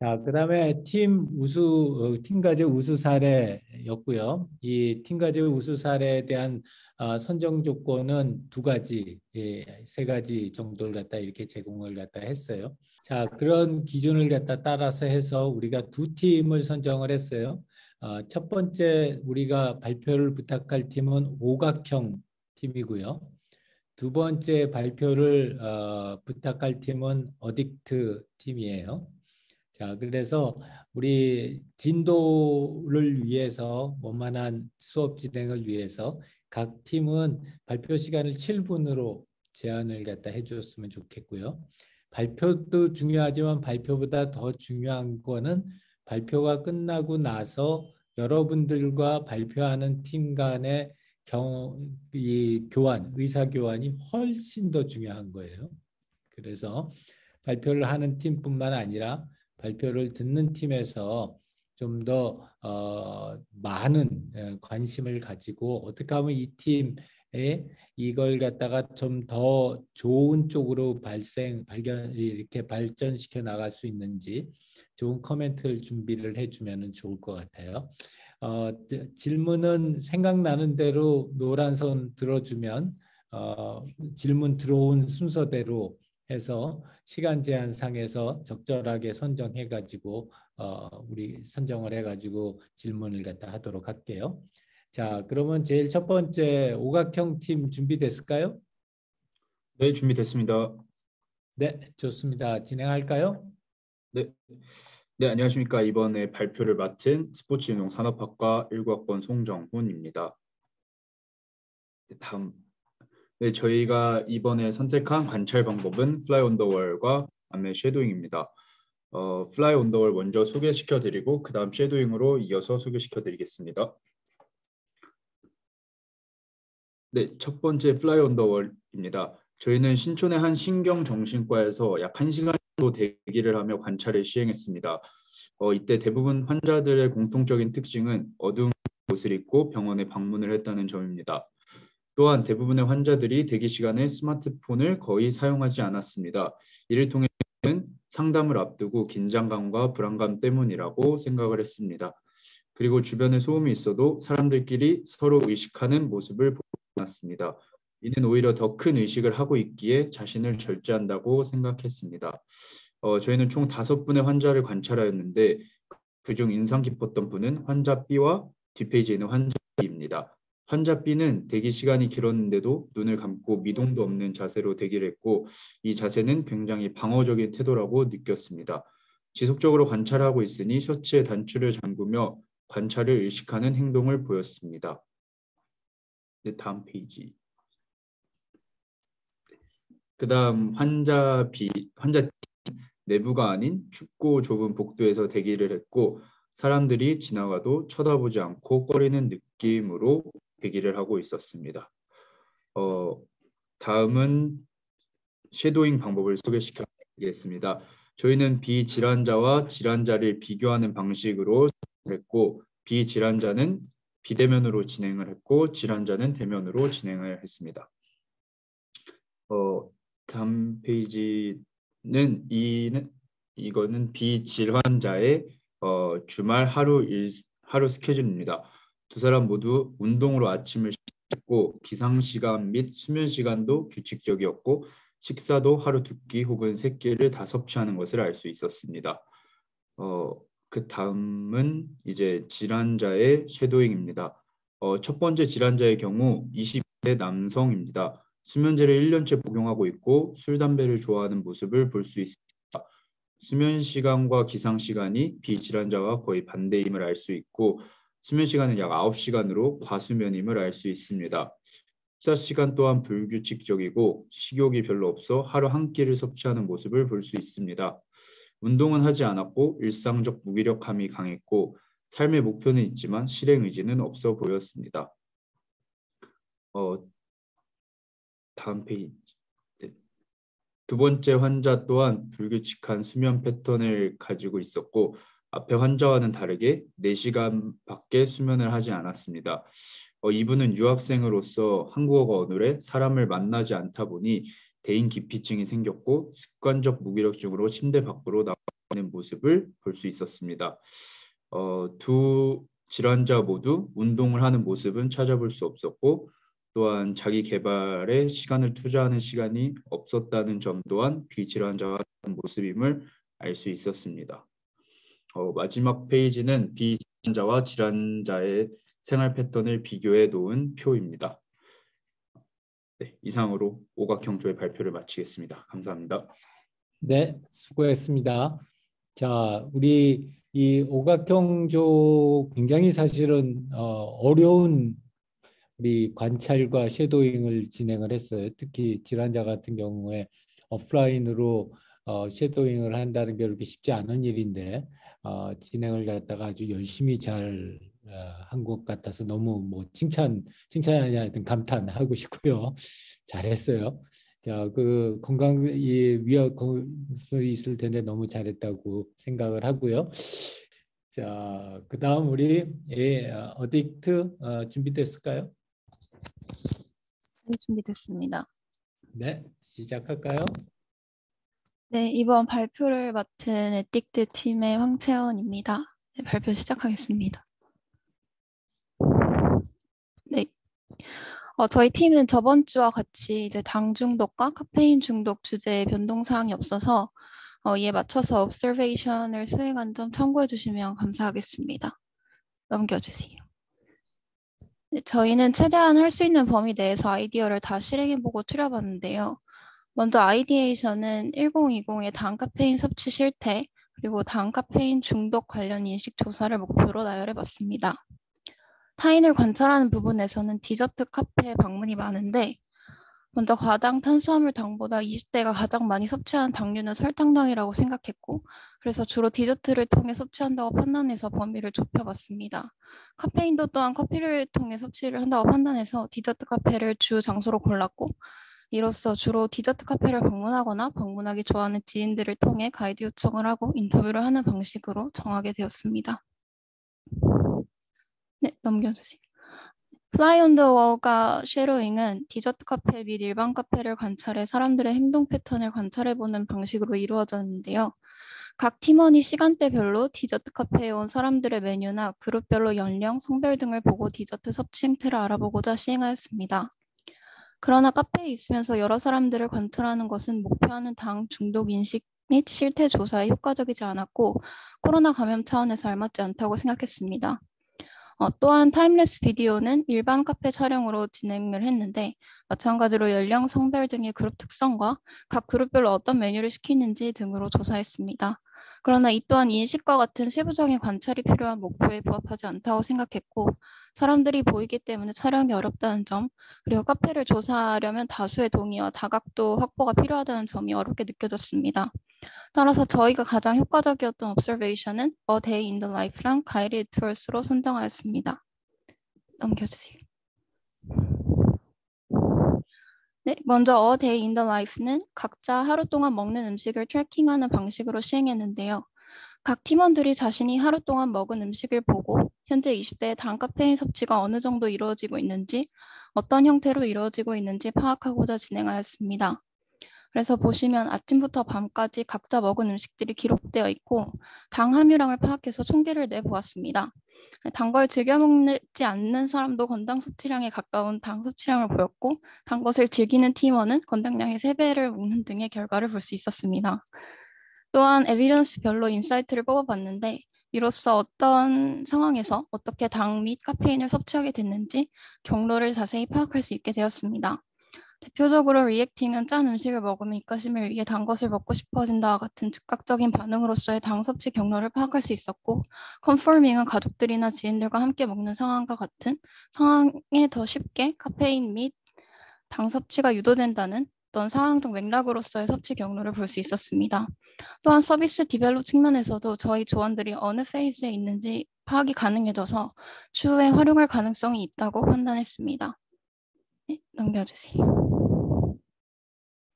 자, 그다음에 팀 과제 우수 사례였고요. 이 팀 과제 우수 사례에 대한 선정 조건은 두 가지, 세 가지 정도를 갖다 이렇게 제공을 갖다 했어요. 자, 그런 기준을 갖다 따라서 해서 우리가 두 팀을 선정을 했어요. 첫 번째 우리가 발표를 부탁할 팀은 오각형 팀이고요. 두 번째 발표를 부탁할 팀은 어딕트 팀이에요. 자, 그래서 우리 진도를 위해서 원만한 수업 진행을 위해서 각 팀은 발표 시간을 7분으로 제한을 갖다 해줬으면 좋겠고요. 발표도 중요하지만 발표보다 더 중요한 거는 발표가 끝나고 나서 여러분들과 발표하는 팀 간의 이 교환, 의사 교환이 훨씬 더 중요한 거예요. 그래서 발표를 하는 팀뿐만 아니라 발표를 듣는 팀에서 좀 더 많은 관심을 가지고 어떻게 하면 이 팀에 이걸 갖다가 좀 더 좋은 쪽으로 발견 이렇게 발전시켜 나갈 수 있는지 좋은 코멘트를 준비를 해주면 좋을 것 같아요. 질문은 생각나는 대로 노란 선 들어주면 질문 들어온 순서대로 해서 시간 제한 상에서 적절하게 선정해 가지고 우리 선정을 해 가지고 질문을 갖다 하도록 할게요. 자, 그러면 제일 첫 번째 오각형 팀 준비됐을까요? 네, 준비됐습니다. 네, 좋습니다. 진행할까요? 네, 네, 안녕하십니까. 이번에 발표를 맡은 스포츠運動산업학과 19학번 송정훈입니다. 네, 다음. 네, 저희가 이번에 선택한 관찰 방법은 Fly on the Wall과 그다음에 쉐도잉입니다. Fly on the Wall 먼저 소개시켜드리고 그 다음 쉐도잉으로 이어서 소개시켜드리겠습니다. 네, 첫 번째 Fly on the Wall입니다. 저희는 신촌의 한 신경정신과에서 약 1시간 정도 대기를 하며 관찰을 시행했습니다. 이때 대부분 환자들의 공통적인 특징은 어두운 옷을 입고 병원에 방문을 했다는 점입니다. 또한 대부분의 환자들이 대기 시간에 스마트폰을 거의 사용하지 않았습니다. 이를 통해 상담을 앞두고 긴장감과 불안감 때문이라고 생각을 했습니다. 그리고 주변에 소음이 있어도 사람들끼리 서로 의식하는 모습을 보지 않았습니다. 이는 오히려 더 큰 의식을 하고 있기에 자신을 절제한다고 생각했습니다. 저희는 총 5분의 환자를 관찰하였는데 그중 인상 깊었던 분은 환자 B와 뒷페이지에 있는 환자 B입니다. 환자 B는 대기 시간이 길었는데도 눈을 감고 미동도 없는 자세로 대기를 했고 이 자세는 굉장히 방어적인 태도라고 느꼈습니다. 지속적으로 관찰하고 있으니 셔츠의 단추를 잠그며 관찰을 의식하는 행동을 보였습니다. 네, 다음 페이지. 그 다음 환자 D 내부가 아닌 춥고 좁은 복도에서 대기를 했고 사람들이 지나가도 쳐다보지 않고 꺼리는 느낌으로 대기를 하고 있었습니다. 다음은 쉐도잉 방법을 소개시켜드리겠습니다. 저희는 비질환자와 질환자를 비교하는 방식으로 했고 비질환자는 비대면으로 진행을 했고 질환자는 대면으로 진행을 했습니다. 다음 페이지는 이거는 비질환자의 주말 하루 스케줄입니다. 두 사람 모두 운동으로 아침을 시작했고 기상 시간 및 수면 시간도 규칙적이었고 식사도 하루 2끼 혹은 3끼를 다 섭취하는 것을 알 수 있었습니다. 그 다음은 이제 질환자의 쉐도잉입니다. 첫 번째 질환자의 경우 20대 남성입니다. 수면제를 1년째 복용하고 있고 술, 담배를 좋아하는 모습을 볼 수 있습니다. 수면 시간과 기상 시간이 비질환자와 거의 반대임을 알 수 있고 수면 시간은 약 9시간으로 과수면임을 알 수 있습니다. 식사 시간 또한 불규칙적이고 식욕이 별로 없어 하루 한 끼를 섭취하는 모습을 볼 수 있습니다. 운동은 하지 않았고 일상적 무기력함이 강했고 삶의 목표는 있지만 실행 의지는 없어 보였습니다. 다음 페이지. 네. 두 번째 환자 또한 불규칙한 수면 패턴을 가지고 있었고 앞에 환자와는 다르게 4시간밖에 수면을 하지 않았습니다. 이분은 유학생으로서 한국어가 어눌해 사람을 만나지 않다 보니 대인 기피증이 생겼고 습관적 무기력증으로 침대 밖으로 나왔습니다. 하는 모습을 볼 수 있었습니다. 두 질환자 모두 운동을 하는 모습은 찾아볼 수 없었고 또한 자기 개발에 시간을 투자하는 시간이 없었다는 점 또한 비질환자와 같은 모습임을 알 수 있었습니다. 마지막 페이지는 비질환자와 질환자의 생활 패턴을 비교해 놓은 표입니다. 네, 이상으로 오각형조의 발표를 마치겠습니다. 감사합니다. 네, 수고했습니다. 자, 우리 이 오각형조 굉장히 사실은 어려운 우리 관찰과 쉐도잉을 진행을 했어요. 특히 질환자 같은 경우에 오프라인으로 쉐도잉을 한다는 게 그렇게 쉽지 않은 일인데 진행을 갖다가 아주 열심히 잘 한 것 같아서 너무 뭐 칭찬이 아니라 하여튼 감탄하고 싶고요. 잘했어요. 자, 그 건강 이 위험이 있을 텐데 너무 잘했다고 생각을 하고요. 자, 그다음 우리 어딕트 준비됐을까요? 네, 준비됐습니다. 네, 시작할까요? 네, 이번 발표를 맡은 에틱트 팀의 황채원입니다. 네, 발표 시작하겠습니다. 네, 저희 팀은 저번 주와 같이 이제 당 중독과 카페인 중독 주제에 변동 사항이 없어서 이에 맞춰서 observation을 수행한 점 참고해 주시면 감사하겠습니다. 넘겨주세요. 네, 저희는 최대한 할 수 있는 범위 내에서 아이디어를 다 실행해보고 추려봤는데요. 먼저 아이디에이션은 1020의 당 카페인 섭취 실태, 그리고 당 카페인 중독 관련 인식 조사를 목표로 나열해봤습니다. 타인을 관찰하는 부분에서는 디저트 카페 방문이 많은데 먼저 과당 탄수화물 당보다 20대가 가장 많이 섭취하는 당류는 설탕당이라고 생각했고 그래서 주로 디저트를 통해 섭취한다고 판단해서 범위를 좁혀봤습니다. 카페인도 또한 커피를 통해 섭취를 한다고 판단해서 디저트 카페를 주 장소로 골랐고 이로써 주로 디저트 카페를 방문하거나 방문하기 좋아하는 지인들을 통해 가이드 요청을 하고 인터뷰를 하는 방식으로 정하게 되었습니다. 네, 넘겨주세요. Fly on the Wall과 쉐도잉은 디저트 카페 및 일반 카페를 관찰해 사람들의 행동 패턴을 관찰해보는 방식으로 이루어졌는데요. 각 팀원이 시간대별로 디저트 카페에 온 사람들의 메뉴나 그룹별로 연령, 성별 등을 보고 디저트 섭취 행태를 알아보고자 시행하였습니다. 그러나 카페에 있으면서 여러 사람들을 관찰하는 것은 목표하는 당 중독 인식 및 실태 조사에 효과적이지 않았고 코로나 감염 차원에서 알맞지 않다고 생각했습니다. 또한 타임랩스 비디오는 일반 카페 촬영으로 진행을 했는데 마찬가지로 연령, 성별 등의 그룹 특성과 각 그룹별로 어떤 메뉴를 시키는지 등으로 조사했습니다. 그러나 이 또한 인식과 같은 세부적인 관찰이 필요한 목표에 부합하지 않다고 생각했고 사람들이 보이기 때문에 촬영이 어렵다는 점 그리고 카페를 조사하려면 다수의 동의와 다각도 확보가 필요하다는 점이 어렵게 느껴졌습니다. 따라서 저희가 가장 효과적이었던 observation은 A Day in the Life랑 Guided Tours로 선정하였습니다. 넘겨주세요. 네, 먼저 A Day in the Life는 각자 하루 동안 먹는 음식을 트래킹하는 방식으로 시행했는데요. 각 팀원들이 자신이 하루 동안 먹은 음식을 보고 현재 20대의 당 카페인 섭취가 어느 정도 이루어지고 있는지 어떤 형태로 이루어지고 있는지 파악하고자 진행하였습니다. 그래서 보시면 아침부터 밤까지 각자 먹은 음식들이 기록되어 있고 당 함유량을 파악해서 총계를 내보았습니다. 단 걸 즐겨 먹지 않는 사람도 건당 섭취량에 가까운 당 섭취량을 보였고 단 것을 즐기는 팀원은 건당량의 3배를 먹는 등의 결과를 볼 수 있었습니다. 또한 에비던스별로 인사이트를 뽑아봤는데 이로써 어떤 상황에서 어떻게 당 및 카페인을 섭취하게 됐는지 경로를 자세히 파악할 수 있게 되었습니다. 대표적으로 리액팅은 짠 음식을 먹으면 입가심을 위해 단 것을 먹고 싶어진다와 같은 즉각적인 반응으로서의 당 섭취 경로를 파악할 수 있었고 컨포밍은 가족들이나 지인들과 함께 먹는 상황과 같은 상황에 더 쉽게 카페인 및 당 섭취가 유도된다는 어떤 상황적 맥락으로서의 섭취 경로를 볼 수 있었습니다. 또한 서비스 디벨롭 측면에서도 저희 조원들이 어느 페이즈에 있는지 파악이 가능해져서 추후에 활용할 가능성이 있다고 판단했습니다. 네, 넘겨주세요.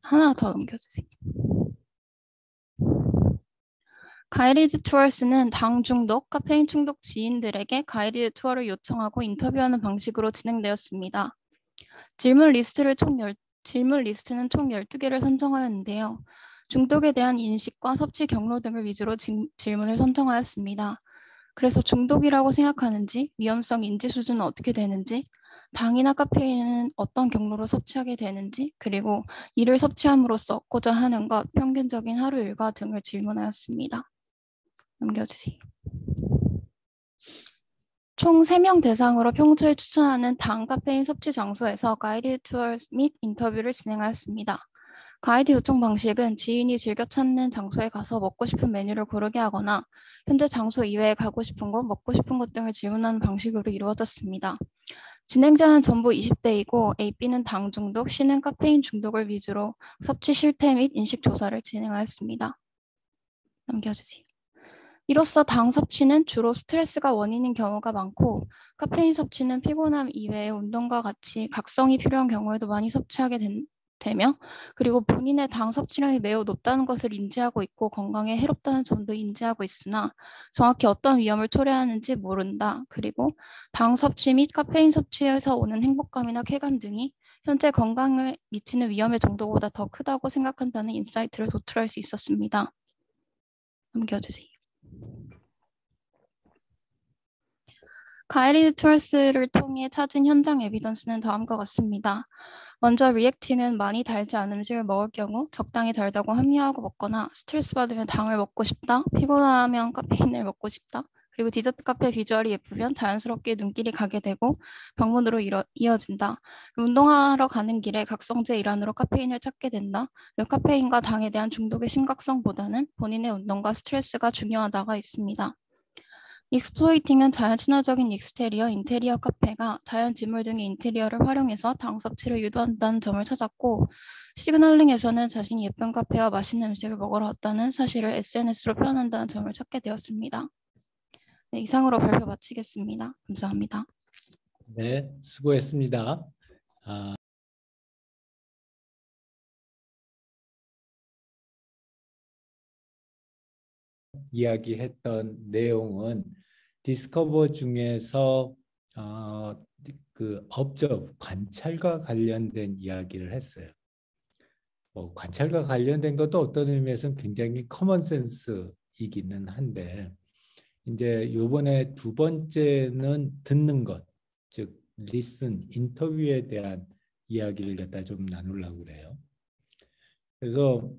하나 더 넘겨주세요. 가이디드 투어스는 당 중독, 카페인 중독 지인들에게 가이디드 투어를 요청하고 인터뷰하는 방식으로 진행되었습니다. 질문 리스트는 총 12개를 선정하였는데요. 중독에 대한 인식과 섭취 경로 등을 위주로 질문을 선정하였습니다. 그래서 중독이라고 생각하는지, 위험성 인지 수준은 어떻게 되는지, 당이나 카페인은 어떤 경로로 섭취하게 되는지, 그리고 이를 섭취함으로써 얻고자 하는 것, 평균적인 하루 일과 등을 질문하였습니다. 넘겨주세요. 총 3명 대상으로 평소에 추천하는 당 카페인 섭취 장소에서 가이드 투어 및 인터뷰를 진행하였습니다. 가이드 요청 방식은 지인이 즐겨 찾는 장소에 가서 먹고 싶은 메뉴를 고르게 하거나 현재 장소 이외에 가고 싶은 곳, 먹고 싶은 곳 등을 질문하는 방식으로 이루어졌습니다. 진행자는 전부 20대이고 AB는 당 중독, C는 카페인 중독을 위주로 섭취 실태 및 인식 조사를 진행하였습니다. 넘겨주세요. 이로써 당 섭취는 주로 스트레스가 원인인 경우가 많고 카페인 섭취는 피곤함 이외에 운동과 같이 각성이 필요한 경우에도 많이 섭취하게 되며 그리고 본인의 당 섭취량이 매우 높다는 것을 인지하고 있고 건강에 해롭다는 점도 인지하고 있으나 정확히 어떤 위험을 초래하는지 모른다. 그리고 당 섭취 및 카페인 섭취에서 오는 행복감이나 쾌감 등이 현재 건강에 미치는 위험의 정도보다 더 크다고 생각한다는 인사이트를 도출할 수 있었습니다. 넘겨주세요. 가이드 투어스를 통해 찾은 현장 에비던스는 다음과 같습니다. 먼저 리액팅은 많이 달지 않은 음식을 먹을 경우 적당히 달다고 합리화하고 먹거나 스트레스 받으면 당을 먹고 싶다, 피곤하면 카페인을 먹고 싶다, 그리고 디저트 카페 비주얼이 예쁘면 자연스럽게 눈길이 가게 되고 병문으로 이어진다. 운동하러 가는 길에 각성제 일환으로 카페인을 찾게 된다. 카페인과 당에 대한 중독의 심각성보다는 본인의 운동과 스트레스가 중요하다가 있습니다. 익스플로이팅은 자연 친화적인 익스테리어, 인테리어 카페가 자연 지물 등의 인테리어를 활용해서 당 섭취를 유도한다는 점을 찾았고 시그널링에서는 자신이 예쁜 카페와 맛있는 음식을 먹으러 왔다는 사실을 SNS로 표현한다는 점을 찾게 되었습니다. 네, 이상으로 발표 마치겠습니다. 감사합니다. 네, 수고했습니다. 이야기했던 내용은 디스커버 중에서 그 업적 관찰과 관련된 이야기를 했어요. 관찰과 관련된 것도 어떤 의미에서는 굉장히 커먼센스이기는 한데 이제 이번에 두 번째는 듣는 것, 즉 리슨, 인터뷰에 대한 이야기를 갖다 좀 나누려고 그래요. 그래서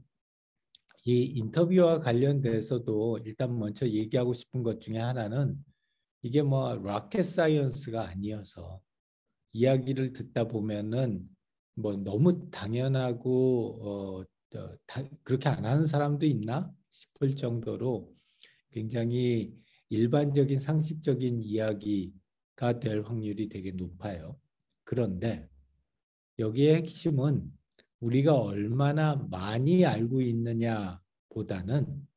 이 인터뷰와 관련돼서도 일단 먼저 얘기하고 싶은 것 중에 하나는 이게 뭐 로켓 사이언스가 아니어서 이야기를 듣다 보면은 뭐 너무 당연하고 그렇게 안 하는 사람도 있나 싶을 정도로 굉장히 일반적인 상식적인 이야기가 될 확률이 되게 높아요. 그런데 여기의 핵심은 우리가 얼마나 많이 알고 있느냐보다는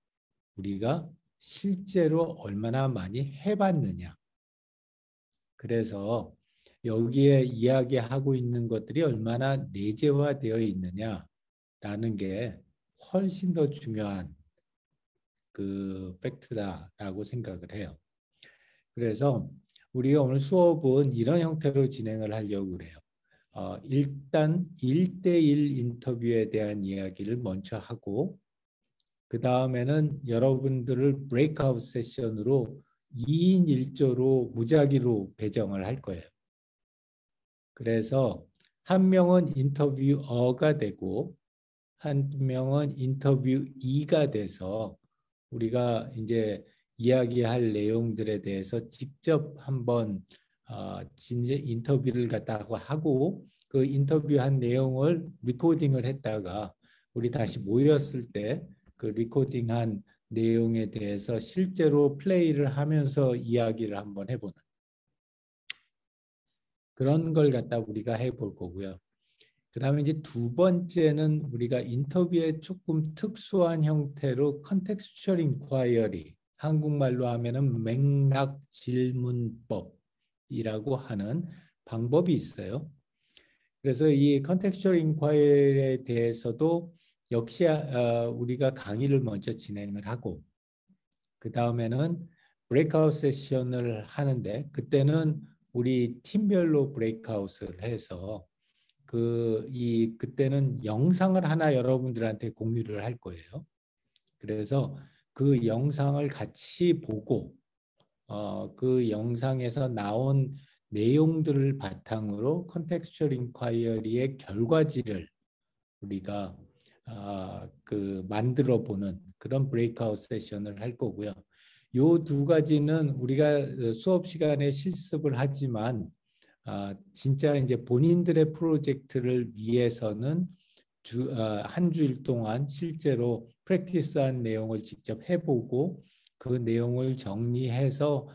우리가 실제로 얼마나 많이 해봤느냐. 그래서 여기에 이야기하고 있는 것들이 얼마나 내재화되어 있느냐라는 게 훨씬 더 중요한 그 팩트다라고 생각을 해요. 그래서 우리가 오늘 수업은 이런 형태로 진행을 하려고 그래요. 일단 1대1 인터뷰에 대한 이야기를 먼저 하고 그 다음에는 여러분들을 브레이크아웃 세션으로 2인 1조로 무작위로 배정을 할 거예요. 그래서 한 명은 인터뷰어가 되고 한 명은 인터뷰이가 돼서 우리가 이제 이야기할 내용들에 대해서 직접 한번 인터뷰를 갖다가 하고 그 인터뷰한 내용을 리코딩을 했다가 우리 다시 모였을 때 그 리코딩한 내용에 대해서 실제로 플레이를 하면서 이야기를 한번 해보는 그런 걸 갖다 우리가 해볼 거고요. 그 다음에 이제 두 번째는 우리가 인터뷰의 조금 특수한 형태로 contextual inquiry, 한국말로 하면은 맥락 질문법이라고 하는 방법이 있어요. 그래서 이 contextual inquiry에 대해서도 역시 우리가 강의를 먼저 진행을 하고 그 다음에는 브레이크아웃 세션을 하는데 그때는 우리 팀별로 브레이크아웃을 해서 그때는 영상을 하나 여러분들한테 공유를 할 거예요. 그래서 그 영상을 같이 보고 그 영상에서 나온 내용들을 바탕으로 컨텍스추얼 인콰이어리의 결과지를 우리가 만들어 보는 그런 브레이크아웃 세션을 할 거고요. 요 두 가지는 우리가 수업 시간에 실습을 하지만 진짜 이제 본인들의 프로젝트를 위해서는 한 주일 동안 실제로 프랙티스한 내용을 직접 해보고 그 내용을 정리해서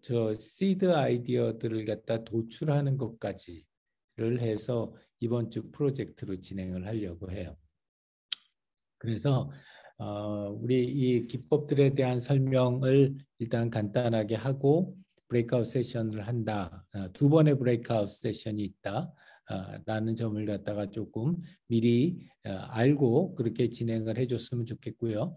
저 시드 아이디어들을 갖다 도출하는 것까지를 해서 이번 주 프로젝트로 진행을 하려고 해요. 그래서 우리 이 기법들에 대한 설명을 일단 간단하게 하고 브레이크아웃 세션을 한다. 두 번의 브레이크아웃 세션이 있다. 라는 점을 갖다가 조금 미리 알고 그렇게 진행을 해줬으면 좋겠고요.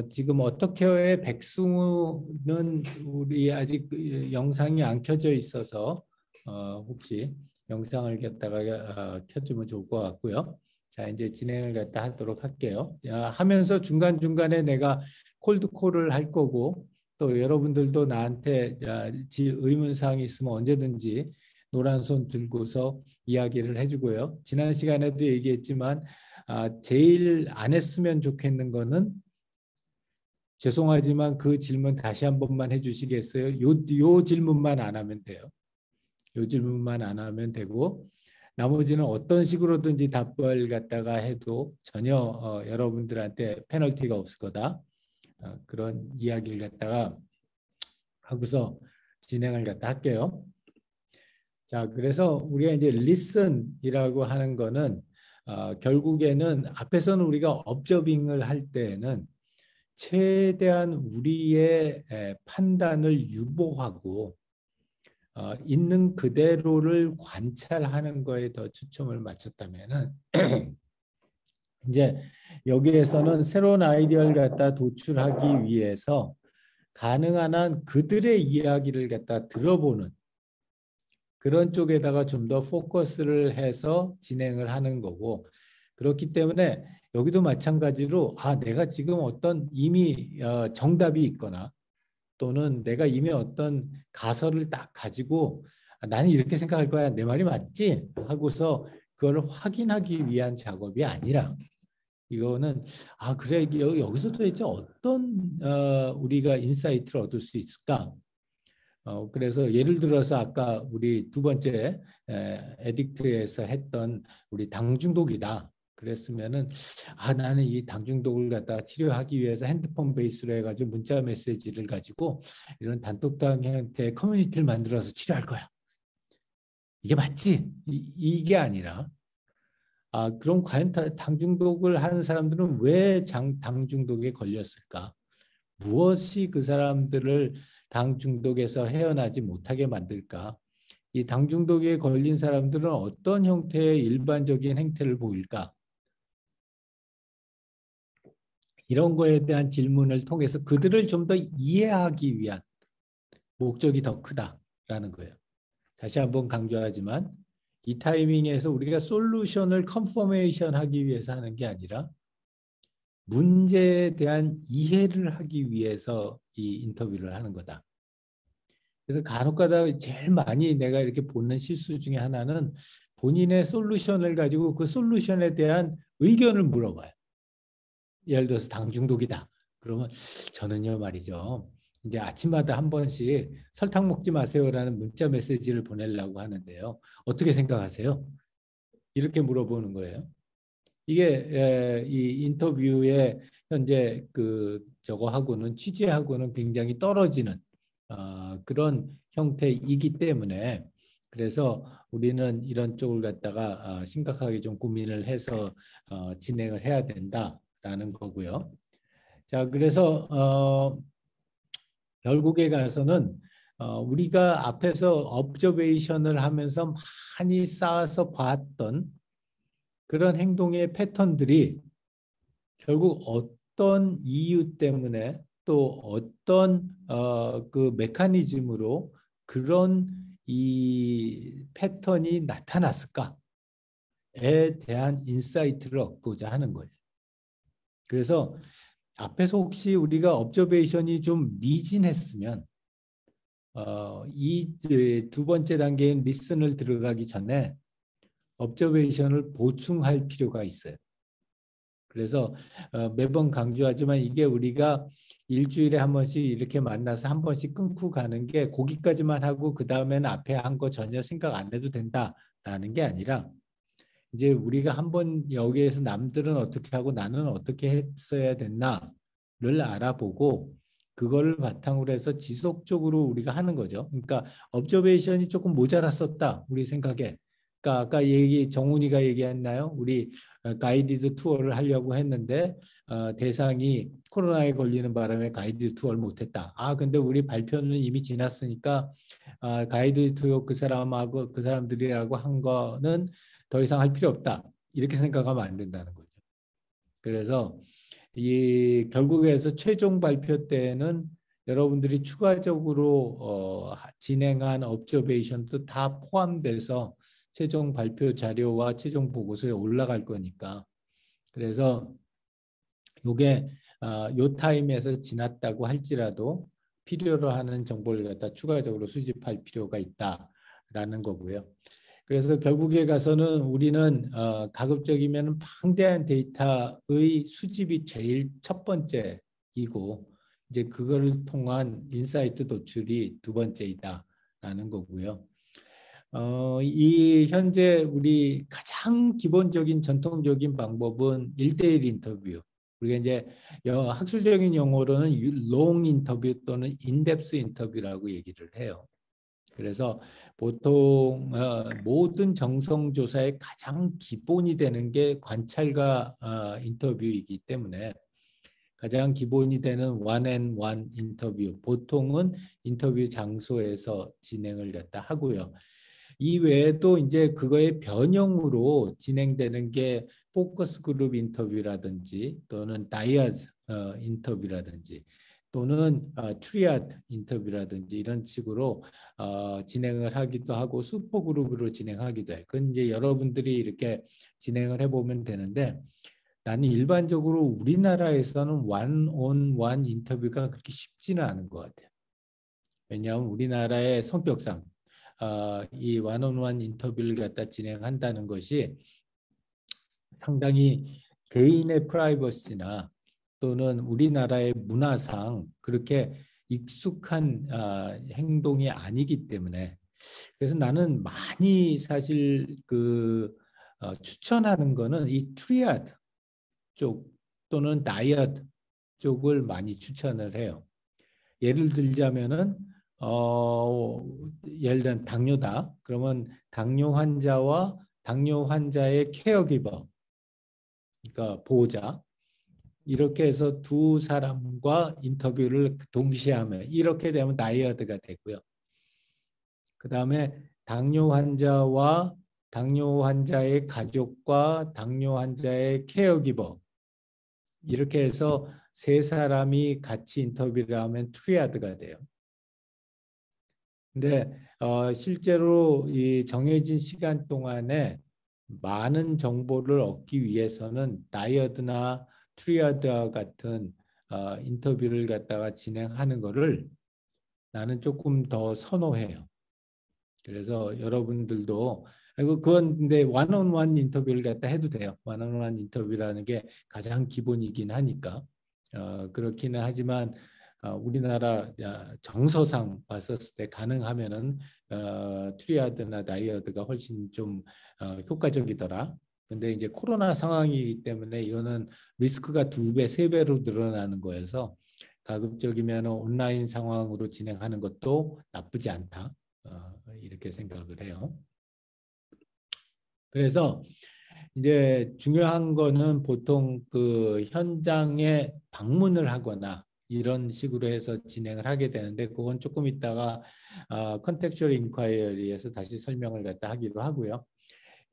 지금 어떻게의 백승우는 우리 아직 영상이 안 켜져 있어서 혹시 영상을 갖다가 켜주면 좋을 것 같고요. 자, 이제 진행을 갖다 하도록 할게요. 하면서 중간중간에 내가 콜드콜을 할 거고 또 여러분들도 나한테 의문사항이 있으면 언제든지 노란 손 들고서 이야기를 해주고요. 지난 시간에도 얘기했지만 제일 안 했으면 좋겠는 거는 죄송하지만 그 질문 다시 한 번만 해주시겠어요? 요 질문만 안 하면 돼요. 요 질문만 안 하면 되고 나머지는 어떤 식으로든지 답을 갖다가 해도 전혀 여러분들한테 페널티가 없을 거다. 그런 이야기를 갖다가 하고서 진행을 갖다 할게요. 자, 그래서 우리가 이제 listen이라고 하는 거는 결국에는 앞에서는 우리가 observing을 할 때에는 최대한 우리의 판단을 유보하고 있는 그대로를 관찰하는 거에 더 초점을 맞췄다면은 이제 여기에서는 새로운 아이디어를 갖다 도출하기 위해서 가능한 한 그들의 이야기를 갖다 들어보는 그런 쪽에다가 좀 더 포커스를 해서 진행을 하는 거고 그렇기 때문에 여기도 마찬가지로 내가 지금 어떤 이미 정답이 있거나 또는 내가 이미 어떤 가설을 딱 가지고 나는 이렇게 생각할 거야. 내 말이 맞지? 하고서 그걸 확인하기 위한 작업이 아니라 이거는 그래 여기서 도대체 어떤 우리가 인사이트를 얻을 수 있을까? 그래서 예를 들어서 아까 우리 두 번째 에딕트에서 했던 우리 당중독이다. 그랬으면은 나는 이 당중독을 갖다가 치료하기 위해서 핸드폰 베이스로 해가지고 문자 메시지를 가지고 이런 단톡방 형태의 커뮤니티를 만들어서 치료할 거야. 이게 맞지? 이게 아니라 그럼 과연 당중독을 하는 사람들은 왜 당중독에 걸렸을까? 무엇이 그 사람들을 당 중독에서 헤어나지 못하게 만들까? 이 당 중독에 걸린 사람들은 어떤 형태의 일반적인 행태를 보일까? 이런 거에 대한 질문을 통해서 그들을 좀 더 이해하기 위한 목적이 더 크다라는 거예요. 다시 한번 강조하지만 이 타이밍에서 우리가 솔루션을 컨퍼메이션 하기 위해서 하는 게 아니라 문제에 대한 이해를 하기 위해서 이 인터뷰를 하는 거다. 그래서 간혹가다 제일 많이 내가 이렇게 보는 실수 중에 하나는 본인의 솔루션을 가지고 그 솔루션에 대한 의견을 물어봐요. 예를 들어서 당 중독이다. 그러면 저는요 말이죠. 이제 아침마다 한 번씩 설탕 먹지 마세요라는 문자 메시지를 보내려고 하는데요. 어떻게 생각하세요? 이렇게 물어보는 거예요. 이게 이 인터뷰에 현재 저거하고는 취지하고는 굉장히 떨어지는 그런 형태이기 때문에 그래서 우리는 이런 쪽을 갖다가 심각하게 좀 고민을 해서 진행을 해야 된다라는 거고요. 자, 그래서 결국에 가서는 우리가 앞에서 업저베이션을 하면서 많이 쌓아서 봤던 그런 행동의 패턴들이 결국 어떤 이유 때문에 또 어떤 그 메커니즘으로 그런 이 패턴이 나타났을까에 대한 인사이트를 얻고자 하는 거예요. 그래서 앞에서 혹시 우리가 observation이 좀 미진했으면 이 두 번째 단계인 listen을 들어가기 전에 observation을 보충할 필요가 있어요. 그래서 매번 강조하지만 이게 우리가 일주일에 한 번씩 이렇게 만나서 한 번씩 끊고 가는 게 거기까지만 하고 그 다음에는 앞에 한 거 전혀 생각 안 해도 된다라는 게 아니라 이제 우리가 한번 여기에서 남들은 어떻게 하고 나는 어떻게 했어야 됐나를 알아보고 그거를 바탕으로 해서 지속적으로 우리가 하는 거죠. 그러니까 observation이 조금 모자랐었다 우리 생각에. 그러니까 아까 정훈이가 얘기했나요? 우리 가이디드 투어를 하려고 했는데 대상이 코로나에 걸리는 바람에 가이드 투어를 못했다. 근데 우리 발표는 이미 지났으니까 가이드 투어 그 사람하고 그 사람들이라고 한 거는 더 이상 할 필요 없다. 이렇게 생각하면 안 된다는 거죠. 그래서 이 결국에서 최종 발표 때는 여러분들이 추가적으로 진행한 observation도 다 포함돼서 최종 발표 자료와 최종 보고서에 올라갈 거니까. 그래서 이게 요 타임에서 지났다고 할지라도 필요로 하는 정보를 갖다 추가적으로 수집할 필요가 있다라는 거고요. 그래서 결국에 가서는 우리는 가급적이면 방대한 데이터의 수집이 제일 첫 번째이고 이제 그거를 통한 인사이트 도출이 두 번째이다라는 거고요. 이 현재 우리 가장 기본적인 전통적인 방법은 1대1 인터뷰. 우리가 이제 학술적인 용어로는 롱 인터뷰 또는 인덱스 인터뷰라고 얘기를 해요. 그래서 보통 모든 정성조사의 가장 기본이 되는 게 관찰과 인터뷰이기 때문에 가장 기본이 되는 one-on-one 인터뷰, 보통은 인터뷰 장소에서 진행을 갖다 하고요. 이 외에도 이제 그거의 변형으로 진행되는 게 포커스 그룹 인터뷰라든지 또는 다이아즈 인터뷰라든지 또는 트리아드 인터뷰라든지 이런 식으로 진행을 하기도 하고 슈퍼그룹으로 진행하기도 해요. 그건 이제 여러분들이 이렇게 진행을 해보면 되는데 나는 일반적으로 우리나라에서는 one-on-one 인터뷰가 그렇게 쉽지는 않은 것 같아요. 왜냐하면 우리나라의 성격상 이 one-on-one 인터뷰를 갖다 진행한다는 것이 상당히 개인의 프라이버시나 또는 우리나라의 문화상 그렇게 익숙한 행동이 아니기 때문에 그래서 나는 많이 사실 추천하는 거는 이 트리아드 쪽 또는 다이아드 쪽을 많이 추천을 해요. 예를 들자면은 예를 들면 당뇨다. 그러면 당뇨 환자와 당뇨 환자의 케어기버, 그러니까 보호자 이렇게 해서 두 사람과 인터뷰를 동시에 하면 이렇게 되면 다이아드가 되고요. 그 다음에 당뇨 환자와 당뇨 환자의 가족과 당뇨 환자의 케어기버 이렇게 해서 세 사람이 같이 인터뷰를 하면 트리아드가 돼요. 근데 실제로 이 정해진 시간 동안에 많은 정보를 얻기 위해서는 다이아드나 트리아드와 같은 인터뷰를 갖다가 진행하는 거를 나는 조금 더 선호해요. 그래서 여러분들도 그건 근데 원온원 인터뷰를 갖다 해도 돼요. 원온원 인터뷰라는 게 가장 기본이긴 하니까 그렇기는 하지만 우리나라 정서상 봤었을 때 가능하면은 트리아드나 다이아드가 훨씬 좀 효과적이더라. 근데 이제 코로나 상황이기 때문에 이거는 리스크가 2배, 3배로 늘어나는 거여서 가급적이면 온라인 상황으로 진행하는 것도 나쁘지 않다. 이렇게 생각을 해요. 그래서 이제 중요한 거는 보통 그 현장에 방문을 하거나 이런 식으로 해서 진행을 하게 되는데 그건 조금 있다가 컨텍츄얼 인콰이어리에서 다시 설명을 갖다 하기로 하고요.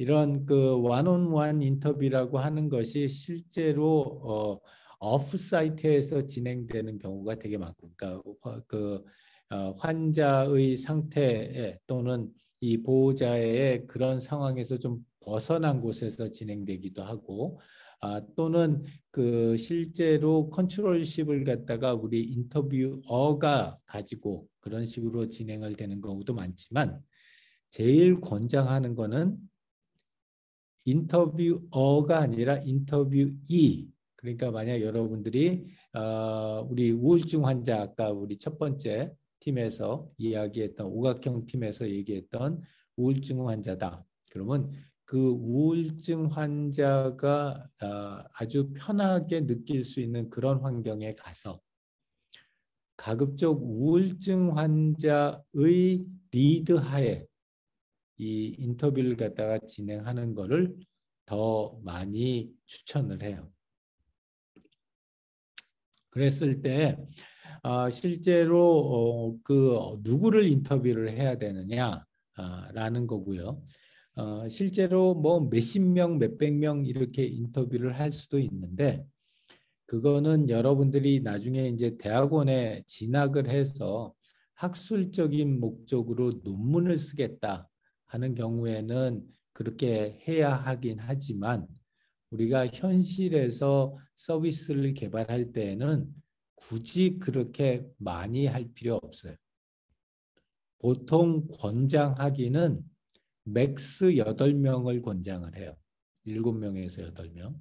이런 그 원온원 인터뷰라고 하는 것이 실제로 오프 사이트에서 진행되는 경우가 되게 많고, 그러니까 그 환자의 상태에 또는 이 보호자의 그런 상황에서 좀 벗어난 곳에서 진행되기도 하고 또는 그 실제로 컨트롤십을 갖다가 우리 인터뷰어가 가지고 그런 식으로 진행을 되는 경우도 많지만 제일 권장하는 거는 인터뷰어가 아니라 인터뷰이. 그러니까 만약 여러분들이 우리 우울증 환자 아까 우리 첫 번째 팀에서 이야기했던 오각형 팀에서 얘기했던 우울증 환자다. 그러면 그 우울증 환자가 아주 편하게 느낄 수 있는 그런 환경에 가서 가급적 우울증 환자의 리드하에 이 인터뷰를 갖다가 진행하는 거를 더 많이 추천을 해요. 그랬을 때 실제로 그 누구를 인터뷰를 해야 되느냐라는 거고요. 실제로 뭐 몇십 명, 몇백 명 이렇게 인터뷰를 할 수도 있는데 그거는 여러분들이 나중에 이제 대학원에 진학을 해서 학술적인 목적으로 논문을 쓰겠다 하는 경우에는 그렇게 해야 하긴 하지만 우리가 현실에서 서비스를 개발할 때에는 굳이 그렇게 많이 할 필요 없어요. 보통 권장하기는 맥스 8명을 권장을 해요. 7명에서 8명.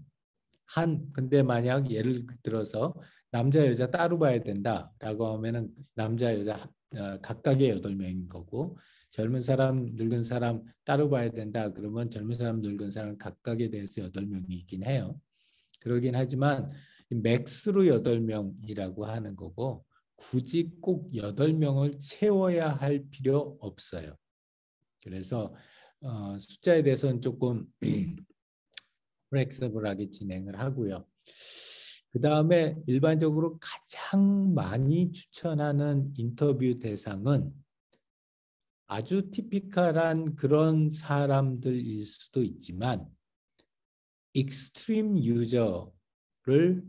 근데 만약 예를 들어서 남자 여자 따로 봐야 된다라고 하면은 남자 여자 각각의 8명인 거고 젊은 사람 늙은 사람 따로 봐야 된다 그러면 젊은 사람 늙은 사람 각각에 대해서 8명이 있긴 해요. 그러긴 하지만 맥스로 8명이라고 하는 거고 굳이 꼭 8명을 채워야 할 필요 없어요. 그래서 숫자에 대해서는 조금 플렉서블하게 진행을 하고요. 그 다음에 일반적으로 가장 많이 추천하는 인터뷰 대상은 아주 티피컬한 그런 사람들일 수도 있지만 익스트림 유저를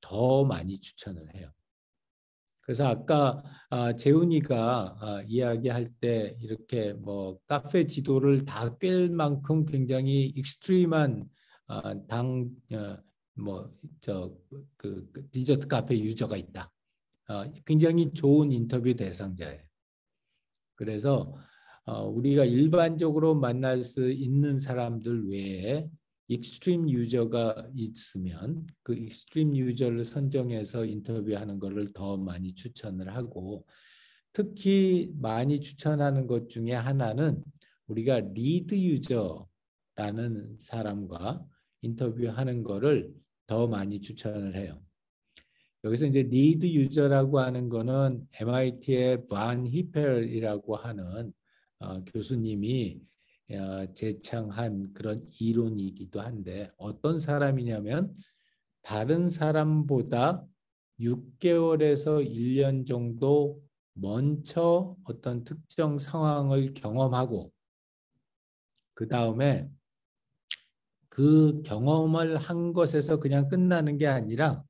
더 많이 추천을 해요. 그래서 아까 재훈이가 이야기할 때 이렇게 뭐 카페 지도를 다 꿰 만큼 굉장히 익스트림한 그 디저트 카페 유저가 있다. 굉장히 좋은 인터뷰 대상자예요. 그래서 우리가 일반적으로 만날 수 있는 사람들 외에 익스트림 유저가 있으면 그 익스트림 유저를 선정해서 인터뷰하는 것을 더 많이 추천을 하고 특히 많이 추천하는 것 중에 하나는 우리가 리드 유저라는 사람과 인터뷰하는 것을 더 많이 추천을 해요. 여기서 이제 리드 유저라고 하는 거는 MIT의 반 히펠이라고 하는 교수님이 제창한 그런 이론이기도 한데 어떤 사람이냐면 다른 사람보다 6개월에서 1년 정도 먼저 어떤 특정 상황을 경험하고 그 다음에 그 경험을 한 것에서 그냥 끝나는 게 아니라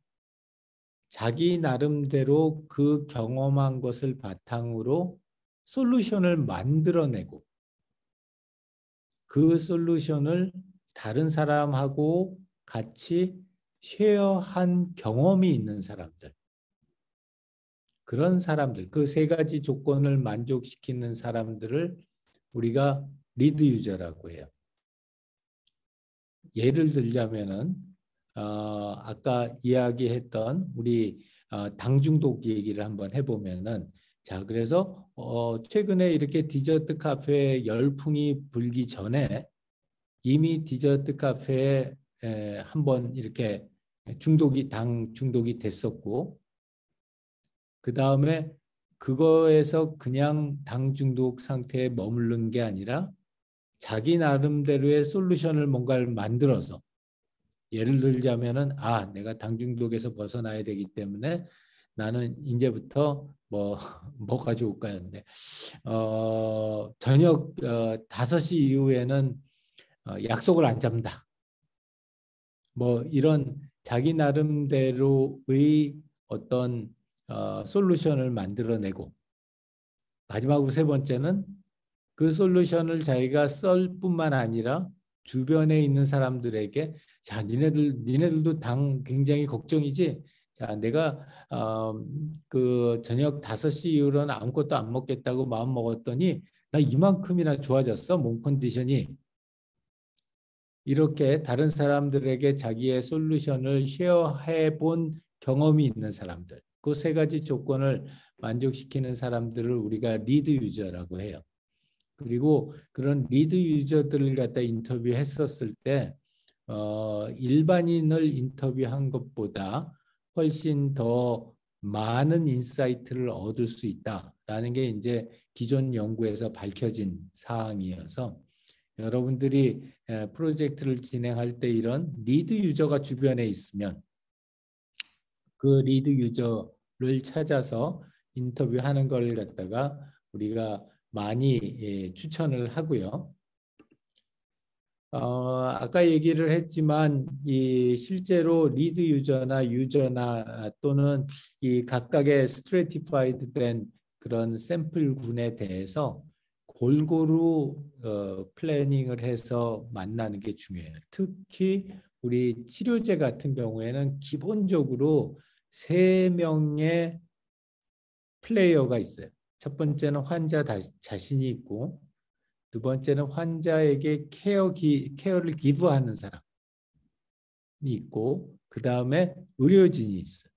자기 나름대로 그 경험한 것을 바탕으로 솔루션을 만들어내고 그 솔루션을 다른 사람하고 같이 쉐어한 경험이 있는 사람들. 그런 사람들, 그 세 가지 조건을 만족시키는 사람들을 우리가 리드 유저라고 해요. 예를 들자면은 아까 이야기했던 우리 당중독 얘기를 한번 해보면은 자 그래서 최근에 이렇게 디저트 카페에 열풍이 불기 전에 이미 디저트 카페에 한번 이렇게 당 중독이 됐었고 그 다음에 그거에서 그냥 당 중독 상태에 머무른 게 아니라 자기 나름대로의 솔루션을 뭔가를 만들어서 예를 들자면은 내가 당 중독에서 벗어나야 되기 때문에 나는 이제부터 뭐 가져올까요? 근데 저녁 5시 이후에는 약속을 안 잡는다. 뭐 이런 자기 나름대로의 어떤 솔루션을 만들어내고 마지막으로 세 번째는 그 솔루션을 자기가 쓸 뿐만 아니라 주변에 있는 사람들에게 자, 니네들도 당 굉장히 걱정이지. 자, 내가 그 저녁 5시 이후로는 아무것도 안 먹겠다고 마음 먹었더니 나 이만큼이나 좋아졌어. 몸 컨디션이. 이렇게 다른 사람들에게 자기의 솔루션을 쉐어해 본 경험이 있는 사람들. 그 세 가지 조건을 만족시키는 사람들을 우리가 리드 유저라고 해요. 그리고 그런 리드 유저들을 갖다 인터뷰했었을 때 일반인을 인터뷰한 것보다 훨씬 더 많은 인사이트를 얻을 수 있다라는 게 이제 기존 연구에서 밝혀진 사항이어서 여러분들이 프로젝트를 진행할 때 이런 리드 유저가 주변에 있으면 그 리드 유저를 찾아서 인터뷰하는 걸 갖다가 우리가 많이 추천을 하고요. 아까 얘기를 했지만 이 실제로 리드 유저나 또는 이 각각의 스트래티파이드 된 그런 샘플군에 대해서 골고루 플래닝을 해서 만나는 게 중요해요. 특히 우리 치료제 같은 경우에는 기본적으로 3명의 플레이어가 있어요. 첫 번째는 환자 자신이 있고, 두 번째는 환자에게 케어를 기부하는 사람이 있고, 그 다음에 의료진이 있어요.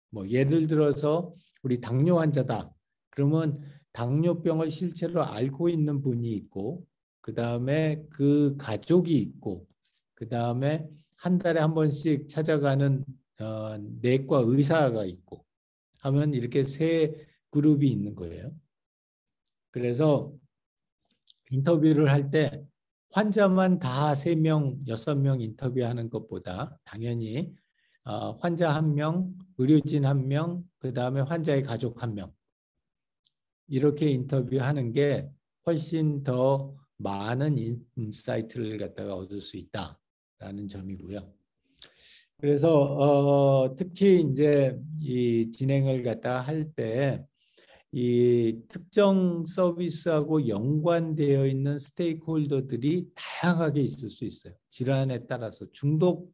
뭐 예를 들어서 우리 당뇨 환자다. 그러면 당뇨병을 실제로 알고 있는 분이 있고, 그 다음에 그 가족이 있고, 그 다음에 한 달에 한 번씩 찾아가는 내과 의사가 있고 하면 이렇게 3그룹이 있는 거예요. 그래서 인터뷰를 할 때 환자만 다 3명, 6명 인터뷰하는 것보다 당연히 환자 1명, 의료진 1명, 그 다음에 환자의 가족 1명 이렇게 인터뷰하는 게 훨씬 더 많은 인사이트를 갖다가 얻을 수 있다라는 점이고요. 그래서 특히 이제 이 진행을 갖다가 할 때 이 특정 서비스하고 연관되어 있는 스테이크홀더들이 다양하게 있을 수 있어요. 질환에 따라서 중독에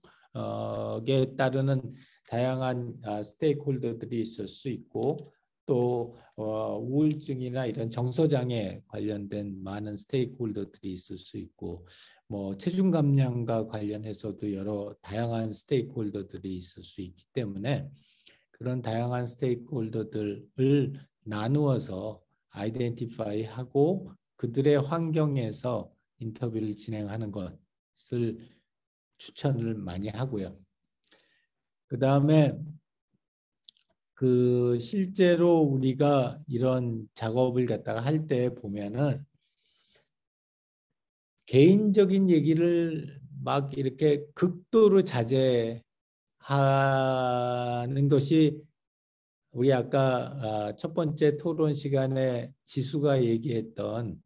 따르는 다양한 스테이크홀더들이 있을 수 있고 또 우울증이나 이런 정서장애 관련된 많은 스테이크홀더들이 있을 수 있고 뭐 체중 감량과 관련해서도 여러 다양한 스테이크홀더들이 있을 수 있기 때문에 그런 다양한 스테이크홀더들을 나누어서 아이덴티파이하고 그들의 환경에서 인터뷰를 진행하는 것을 추천을 많이 하고요. 그 다음에 그 실제로 우리가 이런 작업을 갖다가 할 때 보면은 개인적인 얘기를 막 이렇게 극도로 자제하는 것이 우리 아까 첫 번째 토론 시간에 지수가 얘기했던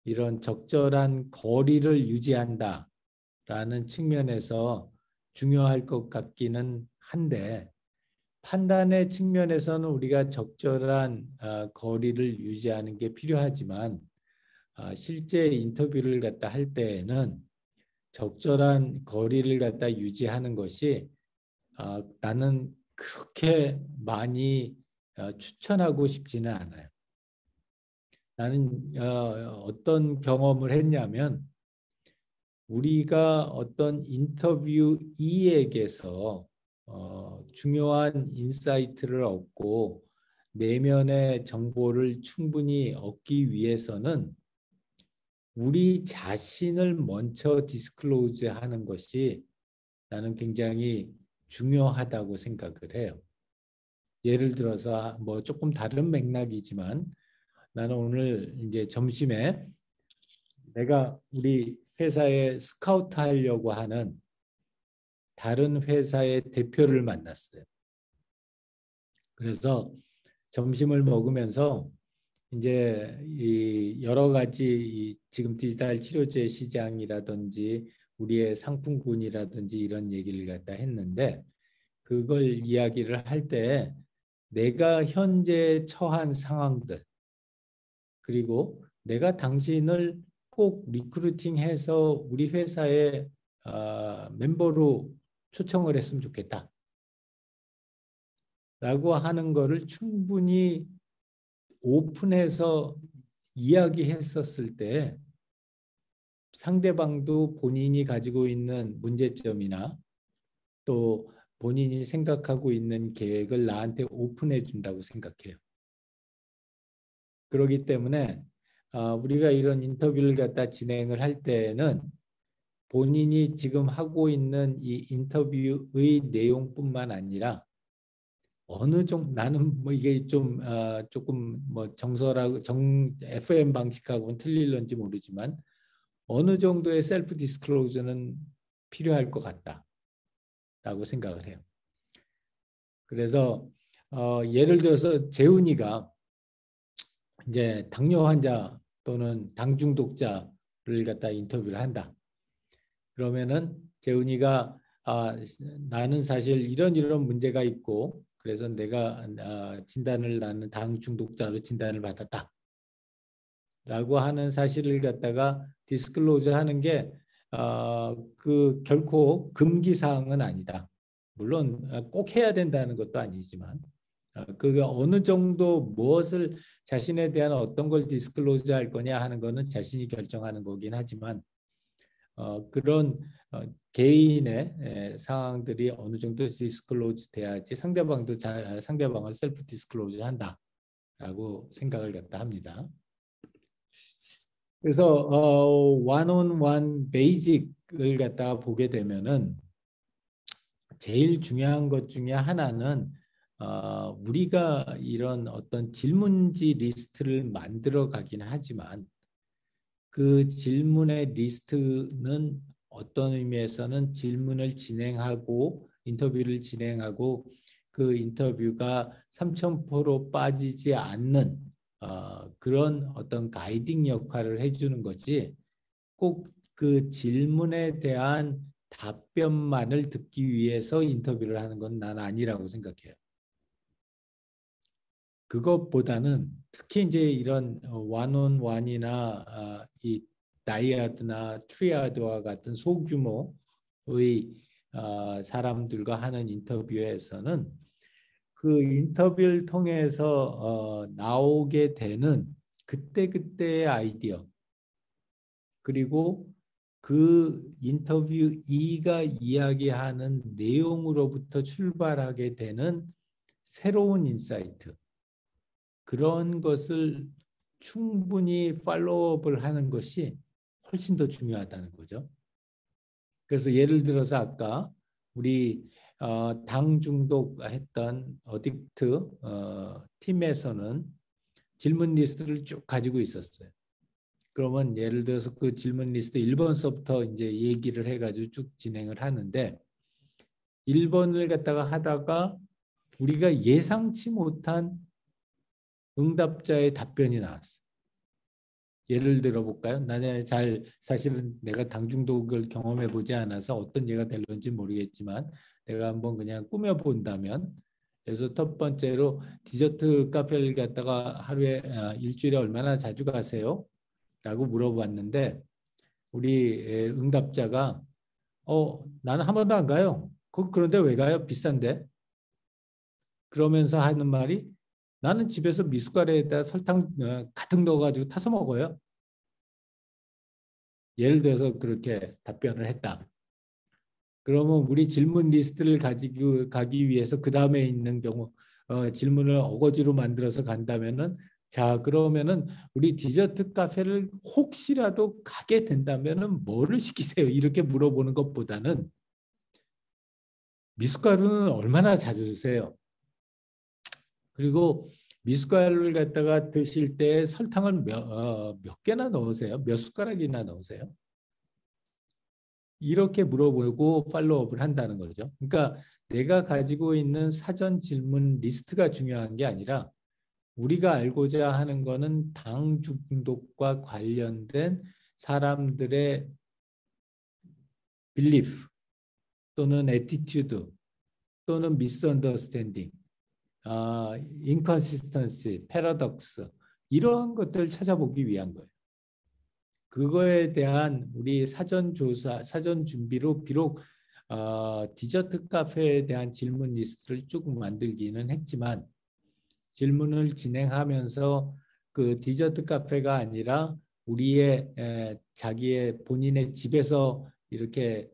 이런 적절한 거리를 유지한다라는 측면에서 중요할 것 같기는 한데 판단의 측면에서는 우리가 적절한 거리를 유지하는 게 필요하지만 실제 인터뷰를 갖다 할 때에는 적절한 거리를 갖다 유지하는 것이 나는 그렇게 많이 추천하고 싶지는 않아요. 나는 어떤 경험을 했냐면 우리가 어떤 인터뷰이에게서 중요한 인사이트를 얻고 내면의 정보를 충분히 얻기 위해서는 우리 자신을 먼저 디스클로즈 하는 것이 나는 굉장히 중요하다고 생각을 해요. 예를 들어서 뭐 조금 다른 맥락이지만 나는 오늘 이제 점심에 내가 우리 회사에 스카우트 하려고 하는 다른 회사의 대표를 만났어요. 그래서 점심을 먹으면서 이제 이 여러 가지 지금 디지털 치료제 시장이라든지 우리의 상품군이라든지 이런 얘기를 갖다 했는데 그걸 이야기를 할 때 내가 현재 처한 상황들 그리고 내가 당신을 꼭 리크루팅해서 우리 회사의 멤버로 초청을 했으면 좋겠다. 라고 하는 거를 충분히 오픈해서 이야기했었을 때 상대방도 본인이 가지고 있는 문제점이나 또 본인이 생각하고 있는 계획을 나한테 오픈해 준다고 생각해요. 그렇기 때문에 우리가 이런 인터뷰를 갖다 진행을 할 때는 본인이 지금 하고 있는 이 인터뷰의 내용뿐만 아니라 어느 정도 나는 뭐 이게 좀 조금 뭐 정설하고 FM 방식하고는 틀릴런지 모르지만 어느 정도의 셀프 디스클로저는 필요할 것 같다라고 생각을 해요. 그래서 예를 들어서 재훈이가 이제 당뇨 환자 또는 당 중독자를 갖다 인터뷰를 한다. 그러면은 재훈이가 나는 사실 이런 문제가 있고 그래서 내가 진단을 나는 당 중독자로 진단을 받았다. 라고 하는 사실을 갖다가 디스클로저 하는 게 그 결코 금기 사항은 아니다. 물론 꼭 해야 된다는 것도 아니지만 그게 어느 정도 무엇을 자신에 대한 어떤 걸 디스클로저 할 거냐 하는 거는 자신이 결정하는 거긴 하지만 그런 개인의 상황들이 어느 정도 디스클로즈 돼야지 상대방도 상대방을 셀프 디스클로즈 한다라고 생각을 갖다 합니다. 그래서 원온 베이직을 갖다가 보게 되면은 제일 중요한 것 중에 하나는 우리가 이런 어떤 질문지 리스트를 만들어 가긴 하지만 그 질문의 리스트는 어떤 의미에서는 질문을 진행하고 인터뷰를 진행하고 그 인터뷰가 삼천포로 빠지지 않는 그런 어떤 가이딩 역할을 해주는 거지 꼭 그 질문에 대한 답변만을 듣기 위해서 인터뷰를 하는 건 난 아니라고 생각해요. 그것보다는 특히 이제 이런 원온원이나 이 다이아드나 트리아드와 같은 소규모의 사람들과 하는 인터뷰에서는 그 인터뷰를 통해서 나오게 되는 그때그때의 아이디어 그리고 그 인터뷰이가 이야기하는 내용으로부터 출발하게 되는 새로운 인사이트 그런 것을 충분히 팔로우업을 하는 것이 훨씬 더 중요하다는 거죠. 그래서 예를 들어서 아까 우리 당 중독했던 어딕트 팀에서는 질문 리스트를 쭉 가지고 있었어요. 그러면 예를 들어서 그 질문 리스트 1번서부터 이제 얘기를 해가지고 쭉 진행을 하는데 1번을 갖다가 하다가 우리가 예상치 못한 응답자의 답변이 나왔어. 예를 들어 볼까요? 나는 사실은 내가 당 중독을 경험해 보지 않아서 어떤 예가 될런지 모르겠지만 내가 한번 그냥 꾸며 본다면 그래서 첫 번째로 디저트 카페를 갔다가 하루에 일주일에 얼마나 자주 가세요? 라고 물어봤는데 우리 응답자가 나는 한 번도 안 가요. 그런데 왜 가요? 비싼데. 그러면서 하는 말이 나는 집에서 미숫가루에다 설탕 가득 넣어가지고 타서 먹어요. 예를 들어서 그렇게 답변을 했다. 그러면 우리 질문 리스트를 가지고 가기 위해서 그 다음에 있는 경우 질문을 어거지로 만들어서 간다면은 자 그러면은 우리 디저트 카페를 혹시라도 가게 된다면은 뭐를 시키세요? 이렇게 물어보는 것보다는 미숫가루는 얼마나 자주 드세요? 그리고 미숫가루를 갖다가 드실 때 설탕을 몇 개나 넣으세요? 몇 숟가락이나 넣으세요? 이렇게 물어보고 팔로우업을 한다는 거죠. 그러니까 내가 가지고 있는 사전 질문 리스트가 중요한 게 아니라 우리가 알고자 하는 거는 당 중독과 관련된 사람들의 belief 또는 attitude 또는 misunderstanding, inconsistency, paradox 이러한 것들을 찾아보기 위한 거예요. 그거에 대한 우리 사전 조사, 사전 준비로 비록 디저트 카페에 대한 질문 리스트를 쭉 만들기는 했지만 질문을 진행하면서 그 디저트 카페가 아니라 우리의 자기의 본인의 집에서 이렇게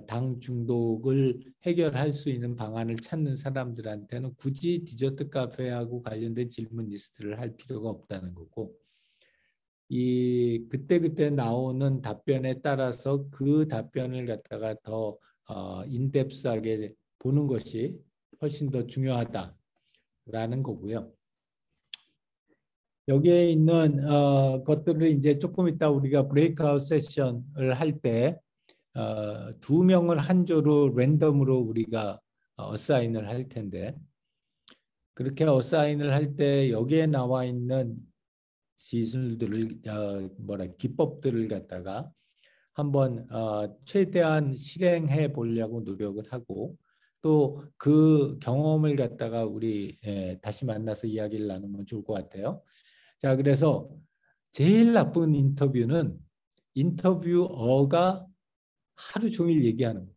당 중독을 해결할 수 있는 방안을 찾는 사람들한테는 굳이 디저트 카페하고 관련된 질문 리스트를 할 필요가 없다는 거고, 이 그때그때 나오는 답변에 따라서 그 답변을 갖다가 더 인덱스하게 보는 것이 훨씬 더 중요하다라는 거고요. 여기에 있는 것들을 이제 조금 이따 우리가 브레이크아웃 세션을 할 때 2명을 한 조로 랜덤으로 우리가 어사인을 할 텐데, 그렇게 어사인을 할 때 여기에 나와 있는 기술들을 기법들을 갖다가 한번 최대한 실행해 보려고 노력을 하고, 또 그 경험을 갖다가 우리 다시 만나서 이야기를 나누면 좋을 것 같아요. 자, 그래서 제일 나쁜 인터뷰는 인터뷰어가 하루 종일 얘기하는 거예요.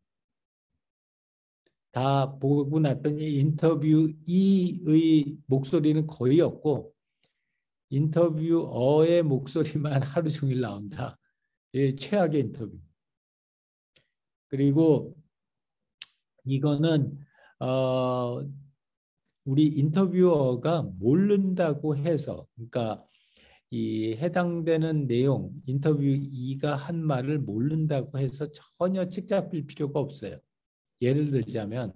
다 보고 났더니 인터뷰이의 목소리는 거의 없고 인터뷰어의 목소리만 하루 종일 나온다. 이게 최악의 인터뷰. 그리고 이거는 우리 인터뷰어가 모른다고 해서, 그러니까 이 해당되는 내용, 인터뷰이가 한 말을 모른다고 해서 전혀 책 잡힐 필요가 없어요. 예를 들자면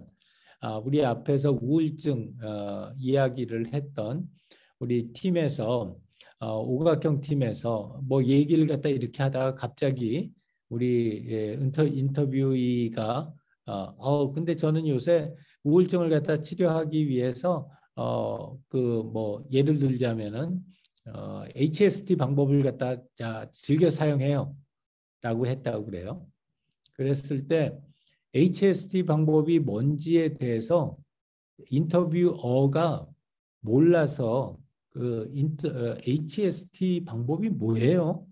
우리 앞에서 우울증 이야기를 했던 우리 팀에서 오각형 팀에서 뭐 얘기를 갖다 이렇게 하다가 갑자기 우리 인터뷰이가 근데 저는 요새 우울증을 갖다 치료하기 위해서 그 뭐 예를 들자면은 HST 방법을 갖다 즐겨 사용해요 라고 했다고 그래요. 그랬을 때 HST 방법이 뭔지에 대해서 인터뷰어가 몰라서 그 HST 방법이 뭐예요?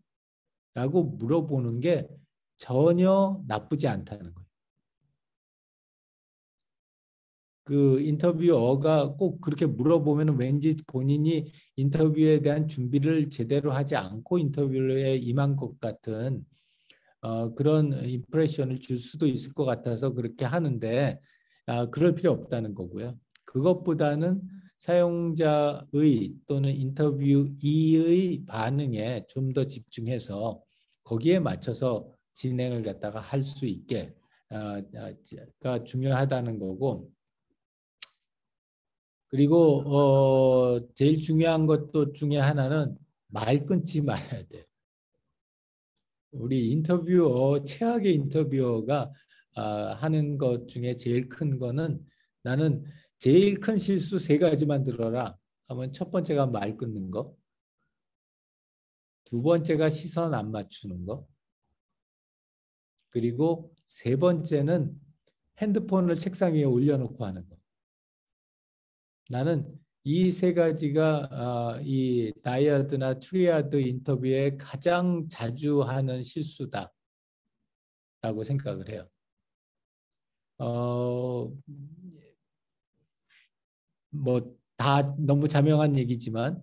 라고 물어보는 게 전혀 나쁘지 않다는 거예요. 그 인터뷰어가 꼭 그렇게 물어보면 왠지 본인이 인터뷰에 대한 준비를 제대로 하지 않고 인터뷰에 임한 것 같은 그런 임프레션을 줄 수도 있을 것 같아서 그렇게 하는데 그럴 필요 없다는 거고요. 그것보다는 사용자의 또는 인터뷰이의 반응에 좀 더 집중해서 거기에 맞춰서 진행을 갖다가 할 수 있게 가 중요하다는 거고, 그리고 제일 중요한 것도 중에 하나는 말 끊지 말아야 돼요. 우리 인터뷰어, 최악의 인터뷰어가 하는 것 중에 제일 큰 거는, 나는 제일 큰 실수 3가지만 들어라 하면, 첫 번째가 말 끊는 거, 두 번째가 시선 안 맞추는 거, 그리고 세 번째는 핸드폰을 책상 위에 올려놓고 하는 거. 나는 이 3가지가 이 다이아드나 트리아드 인터뷰에 가장 자주 하는 실수다라고 생각을 해요. 뭐 다 너무 자명한 얘기지만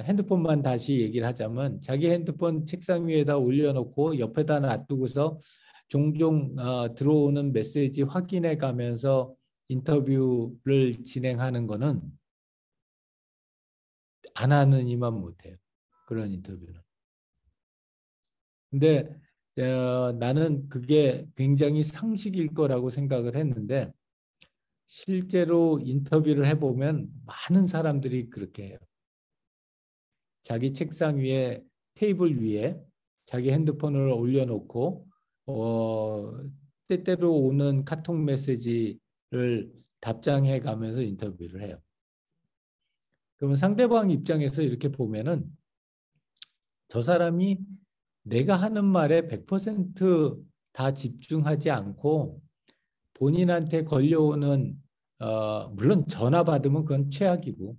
핸드폰만 다시 얘기를 하자면, 자기 핸드폰 책상 위에다 올려놓고 옆에다 놔두고서 종종 들어오는 메시지 확인해 가면서 인터뷰를 진행하는 거는 안 하는 이만 못해요. 그런 인터뷰는. 근데 나는 그게 굉장히 상식일 거라고 생각을 했는데, 실제로 인터뷰를 해보면 많은 사람들이 그렇게 해요. 자기 책상 위에, 테이블 위에 자기 핸드폰을 올려놓고 때때로 오는 카톡 메시지를 답장해 가면서 인터뷰를 해요. 그러면 상대방 입장에서 이렇게 보면은 저 사람이 내가 하는 말에 100% 집중하지 않고 본인한테 걸려오는 물론 전화 받으면 그건 최악이고,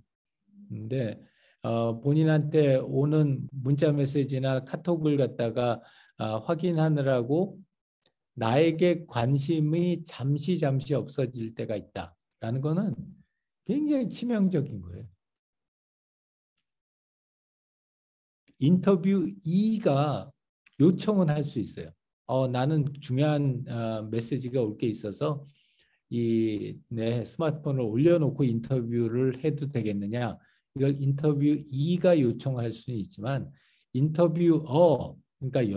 근데 본인한테 오는 문자 메시지나 카톡을 갖다가 확인하느라고 나에게 관심이 잠시 없어질 때가 있다라는 거는 굉장히 치명적인 거예요. 인터뷰 2가 요청은 할 수 있어요. 나는 중요한 메시지가 올 게 있어서 내 스마트폰을 올려놓고 인터뷰를 해도 되겠느냐. 이걸 인터뷰 2가 요청할 수는 있지만 인터뷰어, 그러니까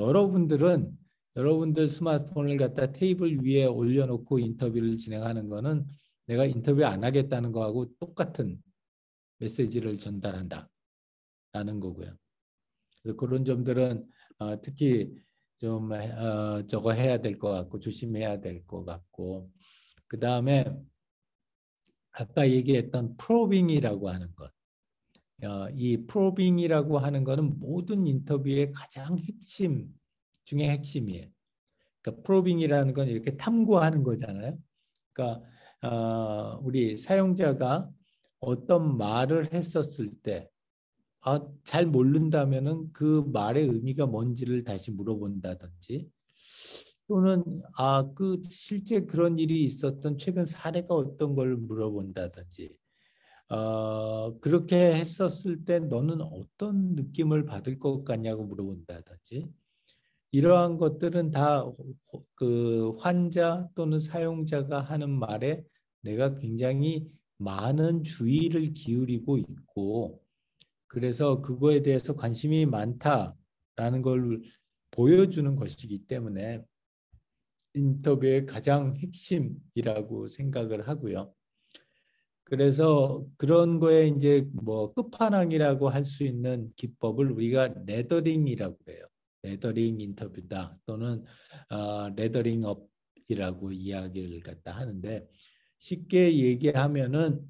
여러분들 스마트폰을 갖다 테이블 위에 올려놓고 인터뷰를 진행하는 거는 내가 인터뷰 안 하겠다는 거하고 똑같은 메시지를 전달한다라는 거고요. 그래서 그런 점들은 특히 좀 저거 해야 될 것 같고 조심해야 될 것 같고, 그 다음에 아까 얘기했던 프로빙이라고 하는 것. 이 프로빙이라고 하는 거는 모든 인터뷰의 가장 핵심 중에 핵심이에요. 그러니까 프로빙이라는 건 이렇게 탐구하는 거잖아요. 그러니까 우리 사용자가 어떤 말을 했었을 때 잘 모른다면은 그 말의 의미가 뭔지를 다시 물어본다든지, 또는 그 실제 그런 일이 있었던 최근 사례가 어떤 걸 물어본다든지, 그렇게 했었을 때 너는 어떤 느낌을 받을 것 같냐고 물어본다든지, 이러한 것들은 다 그 환자 또는 사용자가 하는 말에 내가 굉장히 많은 주의를 기울이고 있고, 그래서 그거에 대해서 관심이 많다라는 걸 보여주는 것이기 때문에 인터뷰의 가장 핵심이라고 생각을 하고요. 그래서 그런 거에 이제 뭐 끝판왕이라고 할 수 있는 기법을 우리가 레더링이라고 해요. 레더링 인터뷰다 또는 레더링 업이라고 이야기를 갖다 하는데, 쉽게 얘기하면은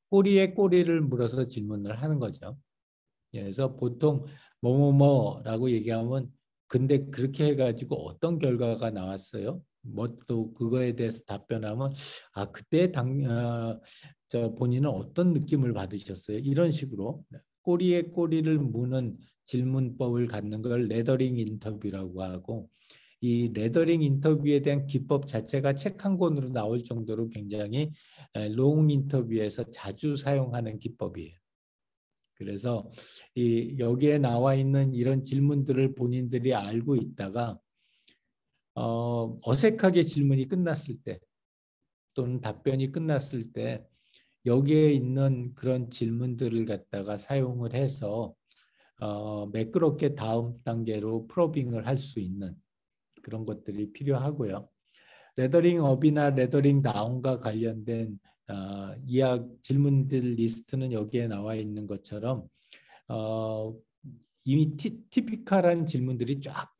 꼬리에 꼬리를 물어서 질문을 하는 거죠. 그래서 보통 뭐뭐뭐라고 얘기하면 근데 그렇게 해가지고 어떤 결과가 나왔어요? 뭐 또 그거에 대해서 답변하면 그때 본인은 어떤 느낌을 받으셨어요? 이런 식으로 꼬리에 꼬리를 무는 질문법을 갖는 걸 레더링 인터뷰라고 하고, 이 레더링 인터뷰에 대한 기법 자체가 책 한 권으로 나올 정도로 굉장히 롱 인터뷰에서 자주 사용하는 기법이에요. 그래서 여기에 나와 있는 이런 질문들을 본인들이 알고 있다가 어색하게 질문이 끝났을 때 또는 답변이 끝났을 때 여기에 있는 그런 질문들을 갖다가 사용을 해서 매끄럽게 다음 단계로 프로빙을 할 수 있는 그런 것들이 필요하고요. 레더링 업이나 레더링 다운과 관련된 질문들 리스트는 여기에 나와 있는 것처럼 이미 티피컬한 질문들이 쫙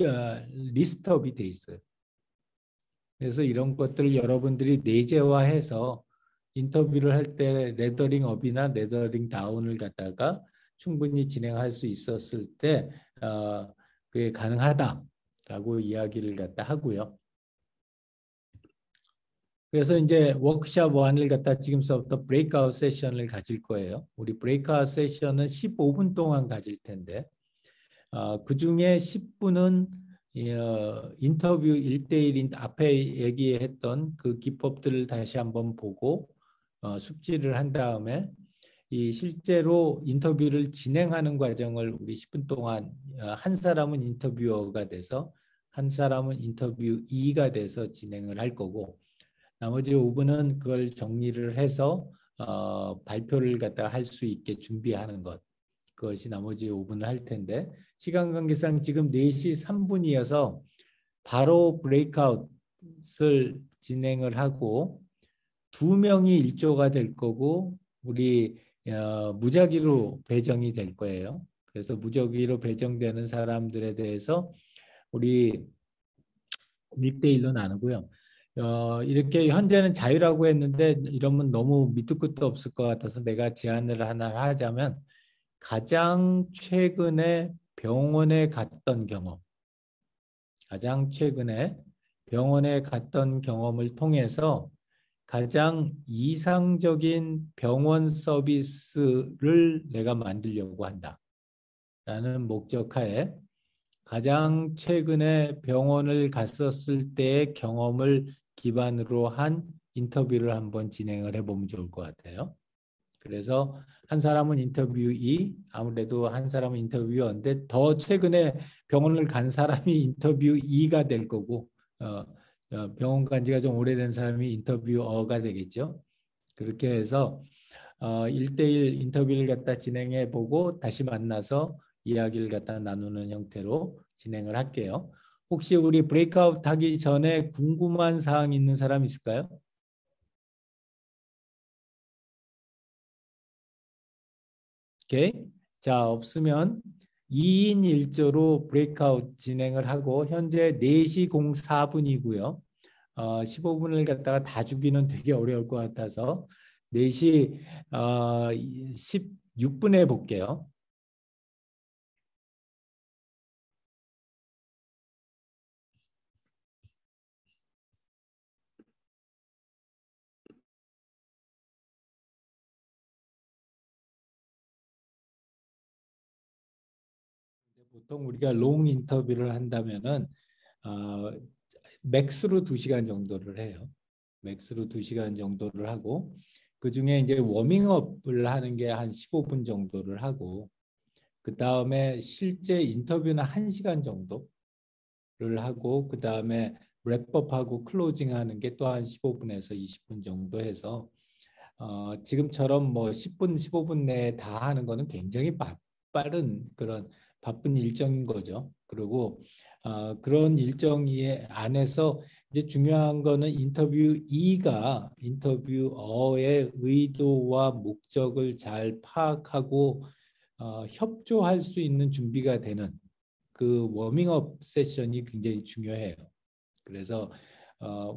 리스트업이 돼 있어요. 그래서 이런 것들을 여러분들이 내재화해서 인터뷰를 할 때 레더링 업이나 레더링 다운을 갖다가 충분히 진행할 수 있었을 때 그게 가능하다라고 이야기를 갖다 하고요. 그래서 이제 워크샵 1을 갖다 지금서부터 브레이크아웃 세션을 가질 거예요. 우리 브레이크아웃 세션은 15분 동안 가질 텐데 그 중에 10분은 인터뷰 1대1 앞에 얘기했던 그 기법들을 다시 한번 보고 숙지를 한 다음에 이 실제로 인터뷰를 진행하는 과정을 우리 10분 동안 한 사람은 인터뷰어가 돼서 한 사람은 인터뷰 2가 돼서 진행을 할 거고, 나머지 5분은 그걸 정리를 해서 발표를 갖다 할 수 있게 준비하는 것, 그것이 나머지 5분을 할 텐데, 시간 관계상 지금 4시 3분이어서 바로 브레이크아웃을 진행을 하고 2명이 1조가 될 거고 우리 무작위로 배정이 될 거예요. 그래서 무작위로 배정되는 사람들에 대해서 우리 1대1로 나누고요. 이렇게 현재는 자유라고 했는데 이러면 너무 밑도 끝도 없을 것 같아서 내가 제안을 하나 하자면, 가장 최근에 병원에 갔던 경험, 가장 최근에 병원에 갔던 경험을 통해서 가장 이상적인 병원 서비스를 내가 만들려고 한다라는 목적하에 가장 최근에 병원을 갔었을 때의 경험을 기반으로 한 인터뷰를 한번 진행을 해보면 좋을 것 같아요. 그래서 한 사람은 인터뷰이, 아무래도 한 사람은 인터뷰어인데 더 최근에 병원을 간 사람이 인터뷰이가 될 거고 병원 간 지가 좀 오래된 사람이 인터뷰어가 되겠죠. 그렇게 해서 1대1 인터뷰를 갖다 진행해 보고 다시 만나서 이야기를 갖다 나누는 형태로 진행을 할게요. 혹시 우리 브레이크아웃 하기 전에 궁금한 사항 있는 사람 있을까요? 오케이. 자, 없으면 2인 1조로 브레이크아웃 진행을 하고 현재 4시 04분이고요. 15분을 갖다가 다 주기는 되게 어려울 것 같아서 4시 16분에 볼게요. 보통 우리가 롱 인터뷰를 한다면은 맥스로 2시간 정도를 해요. 맥스로 2시간 정도를 하고 그 중에 이제 워밍업을 하는 게 한 15분 정도를 하고 그 다음에 실제 인터뷰는 1시간 정도를 하고 그 다음에 랩업하고 클로징하는 게 또 한 15분에서 20분 정도 해서 지금처럼 뭐 10분, 15분 내에 다 하는 거는 굉장히 빠른 그런 바쁜 일정인 거죠. 그리고 그런 일정 안에서 이제 중요한 거는 인터뷰이가 인터뷰어의 의도와 목적을 잘 파악하고 협조할 수 있는 준비가 되는 그 워밍업 세션이 굉장히 중요해요. 그래서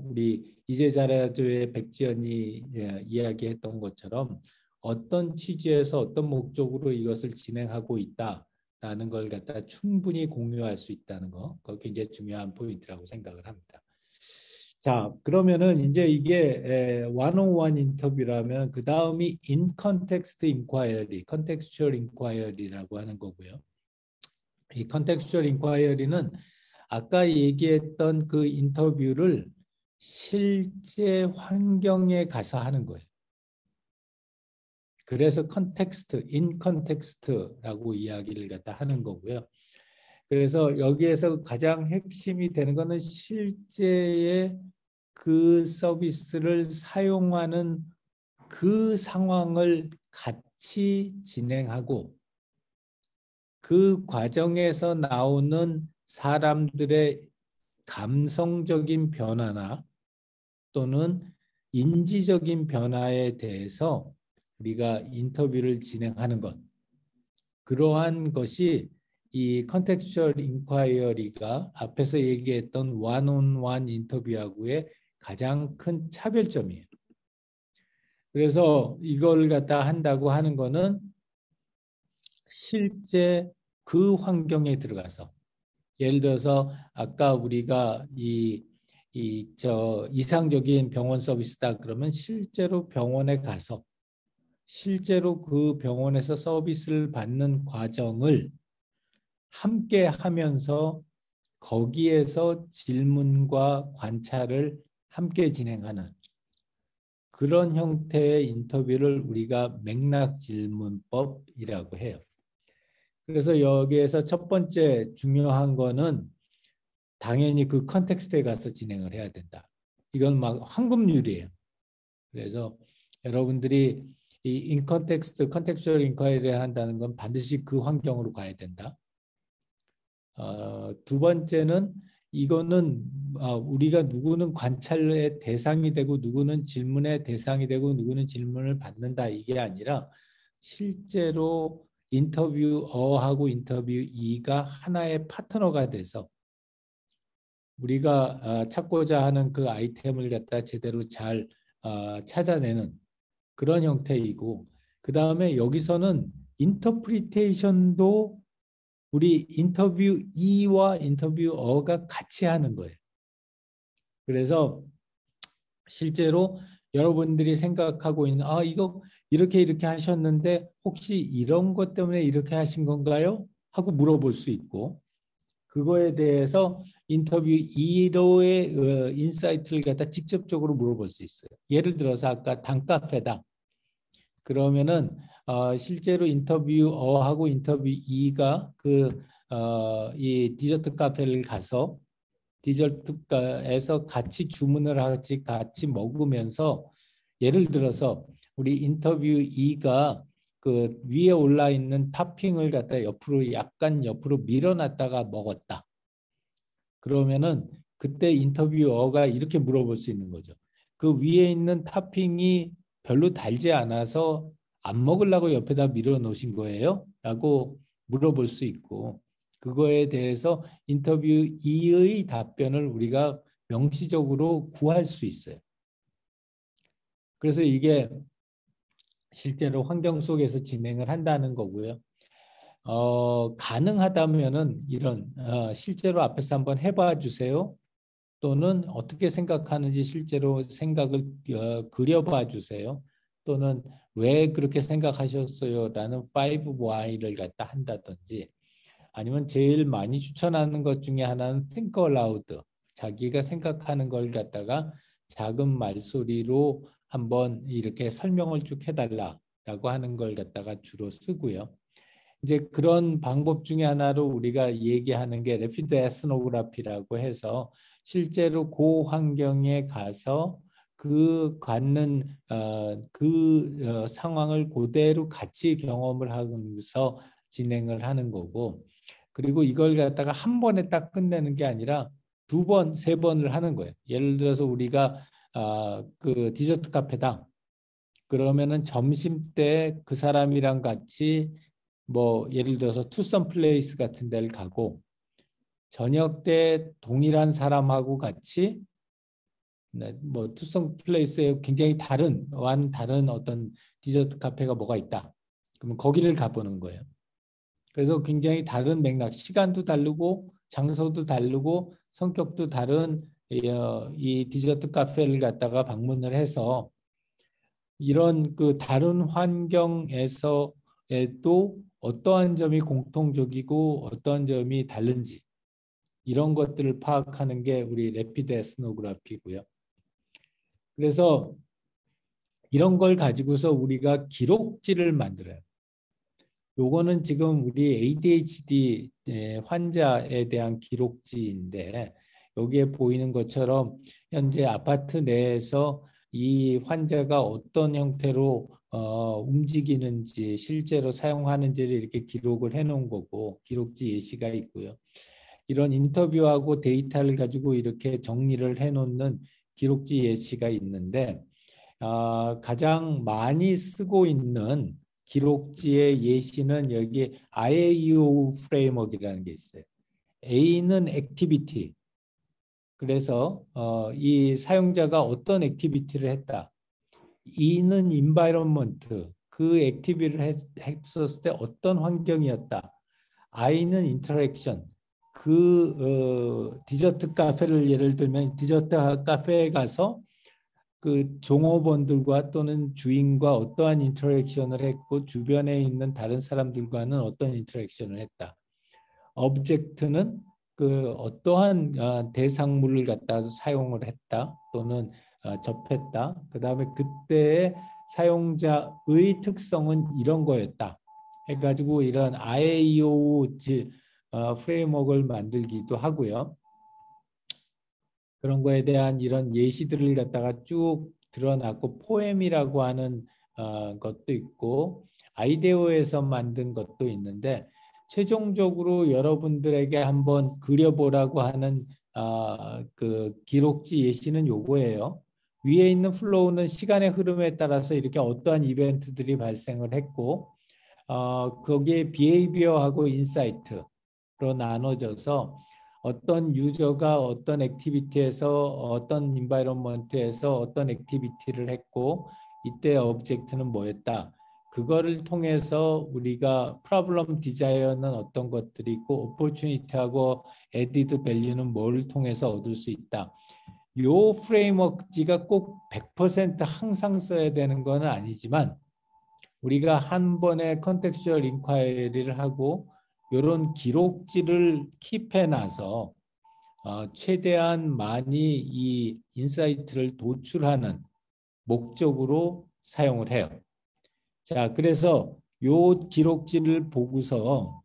우리 이제자라조의 백지연이 이야기했던 것처럼 어떤 취지에서 어떤 목적으로 이것을 진행하고 있다라는 걸 갖다 충분히 공유할 수 있다는 거, 그거 굉장히 중요한 포인트라고 생각을 합니다. 자, 그러면은 이제 이게 one-on-one 인터뷰라면 그 다음이 in context inquiry, contextual inquiry라고 하는 거고요. 이 contextual inquiry는 아까 얘기했던 그 인터뷰를 실제 환경에 가서 하는 거예요. 그래서 컨텍스트, 인 컨텍스트라고 이야기를 갖다 하는 거고요. 그래서 여기에서 가장 핵심이 되는 거는 실제의 그 서비스를 사용하는 그 상황을 같이 진행하고 그 과정에서 나오는 사람들의 감성적인 변화나 또는 인지적인 변화에 대해서 우리가 인터뷰를 진행하는 것. 그러한 것이 이 컨텍스추얼 인콰이어리가 앞에서 얘기했던 one-on-one 인터뷰하고의 가장 큰 차별점이에요. 그래서 이걸 갖다 한다고 하는 거는 실제 그 환경에 들어가서 예를 들어서 아까 우리가 이상적인 병원 서비스다 그러면 실제로 병원에 가서 실제로 그 병원에서 서비스를 받는 과정을 함께 하면서 거기에서 질문과 관찰을 함께 진행하는 그런 형태의 인터뷰를 우리가 맥락 질문법이라고 해요. 그래서 여기에서 첫 번째 중요한 거는 당연히 그 컨텍스트에 가서 진행을 해야 된다. 이건 막 황금률이에요. 그래서 여러분들이 이 인컨텍스트, 컨텍스추얼 인콰이리를 한다는 건 반드시 그 환경으로 가야 된다. 두 번째는 이거는 우리가 누구는 관찰의 대상이 되고 누구는 질문의 대상이 되고 누구는 질문을 받는다 이게 아니라 실제로 인터뷰어하고 인터뷰이가 하나의 파트너가 돼서 우리가 찾고자 하는 그 아이템을 갖다 제대로 잘 찾아내는 그런 형태이고 그 다음에 여기서는 인터프리테이션도 우리 인터뷰이와 인터뷰어가 같이 하는 거예요. 그래서 실제로 여러분들이 생각하고 있는 이거 이렇게 하셨는데 혹시 이런 것 때문에 이렇게 하신 건가요? 하고 물어볼 수 있고 그거에 대해서 인터뷰 2호의 인사이트를 갖다 직접적으로 물어볼 수 있어요. 예를 들어서 아까 단카페다. 그러면은 실제로 인터뷰어하고 인터뷰 2가 이 디저트 카페를 가서 디저트가에서 같이 주문을 같이 먹으면서 예를 들어서 우리 인터뷰 2가 그 위에 올라 있는 토핑을 갖다 약간 옆으로 밀어놨다가 먹었다. 그러면은 그때 인터뷰어가 이렇게 물어볼 수 있는 거죠. 그 위에 있는 토핑이 별로 달지 않아서 안 먹으려고 옆에다 밀어 놓으신 거예요? 라고 물어볼 수 있고 그거에 대해서 인터뷰 2의 답변을 우리가 명시적으로 구할 수 있어요. 그래서 이게 실제로 환경 속에서 진행을 한다는 거고요. 가능하다면은 이런 실제로 앞에서 한번 해봐 주세요. 또는 어떻게 생각하는지 실제로 생각을 그려봐 주세요. 또는 왜 그렇게 생각하셨어요? 라는 5Why를 갖다 한다든지 아니면 제일 많이 추천하는 것 중에 하나는 Think Aloud. 자기가 생각하는 걸 갖다가 작은 말소리로 한번 이렇게 설명을 쭉 해달라라고 하는 걸 갖다가 주로 쓰고요. 이제 그런 방법 중에 하나로 우리가 얘기하는 게 래피드 에스노그래피라고 해서 실제로 그 환경에 가서 그 갖는 상황을 그대로 같이 경험을 하면서 진행을 하는 거고 그리고 이걸 갖다가 한 번에 딱 끝내는 게 아니라 두 번, 세 번을 하는 거예요. 예를 들어서 우리가 그 디저트 카페다. 그러면은 점심 때 그 사람이랑 같이 뭐 예를 들어서 투썸 플레이스 같은 데를 가고 저녁 때 동일한 사람하고 같이 뭐 투썸 플레이스에 굉장히 다른 어떤 디저트 카페가 뭐가 있다. 그러면 거기를 가보는 거예요. 그래서 굉장히 다른 맥락, 시간도 다르고 장소도 다르고 성격도 다른 이 디저트 카페를 갖다가 방문을 해서 이런 그 다른 환경에서에도 어떠한 점이 공통적이고 어떠한 점이 다른지 이런 것들을 파악하는 게 우리 래피드 에스노그래피고요. 그래서 이런 걸 가지고서 우리가 기록지를 만들어요. 요거는 지금 우리 ADHD 환자에 대한 기록지인데 여기에 보이는 것처럼 현재 아파트 내에서 이 환자가 어떤 형태로 움직이는지 실제로 사용하는지를 이렇게 기록을 해놓은 거고 기록지 예시가 있고요. 이런 인터뷰하고 데이터를 가지고 이렇게 정리를 해놓는 기록지 예시가 있는데 가장 많이 쓰고 있는 기록지의 예시는 여기 IAEO 프레임워크라는 게 있어요. A는 액티비티. 그래서 이 사용자가 어떤 액티비티를 했다. E는 environment. 그 액티비티를 했었을 때 어떤 환경이었다. I는 interaction. 그 디저트 카페를 예를 들면 디저트 카페에 가서 그 종업원들과 또는 주인과 어떠한 인터랙션을 했고 주변에 있는 다른 사람들과는 어떤 인터랙션을 했다. object는 그 어떠한 대상물을 갖다 사용을 했다 또는 접했다. 그 다음에 그때의 사용자의 특성은 이런 거였다. 해가지고 이런 IAEO 프레임워크를 만들기도 하고요. 그런 거에 대한 이런 예시들을 갖다가 쭉 드러났고 포엠이라고 하는 것도 있고 아이데오에서 만든 것도 있는데 최종적으로 여러분들에게 한번 그려보라고 하는 그 기록지 예시는 요거예요. 위에 있는 플로우는 시간의 흐름에 따라서 이렇게 어떠한 이벤트들이 발생을 했고 거기에 비헤이비어하고 인사이트로 나눠져서 어떤 유저가 어떤 액티비티에서 어떤 인바이런먼트에서 어떤 액티비티를 했고 이때 오브젝트는 뭐였다. 그거를 통해서 우리가 프로블럼 디자이어는 어떤 것들이 있고 오퍼튜니티하고 에디드 밸류는 뭘 통해서 얻을 수 있다. 요 프레임워크가 꼭 100% 항상 써야 되는 건 아니지만 우리가 한 번에 컨텍스추얼 인콰이리를 하고 이런 기록지를 킵해놔서 최대한 많이 이 인사이트를 도출하는 목적으로 사용을 해요. 자, 그래서 요 기록지를 보고서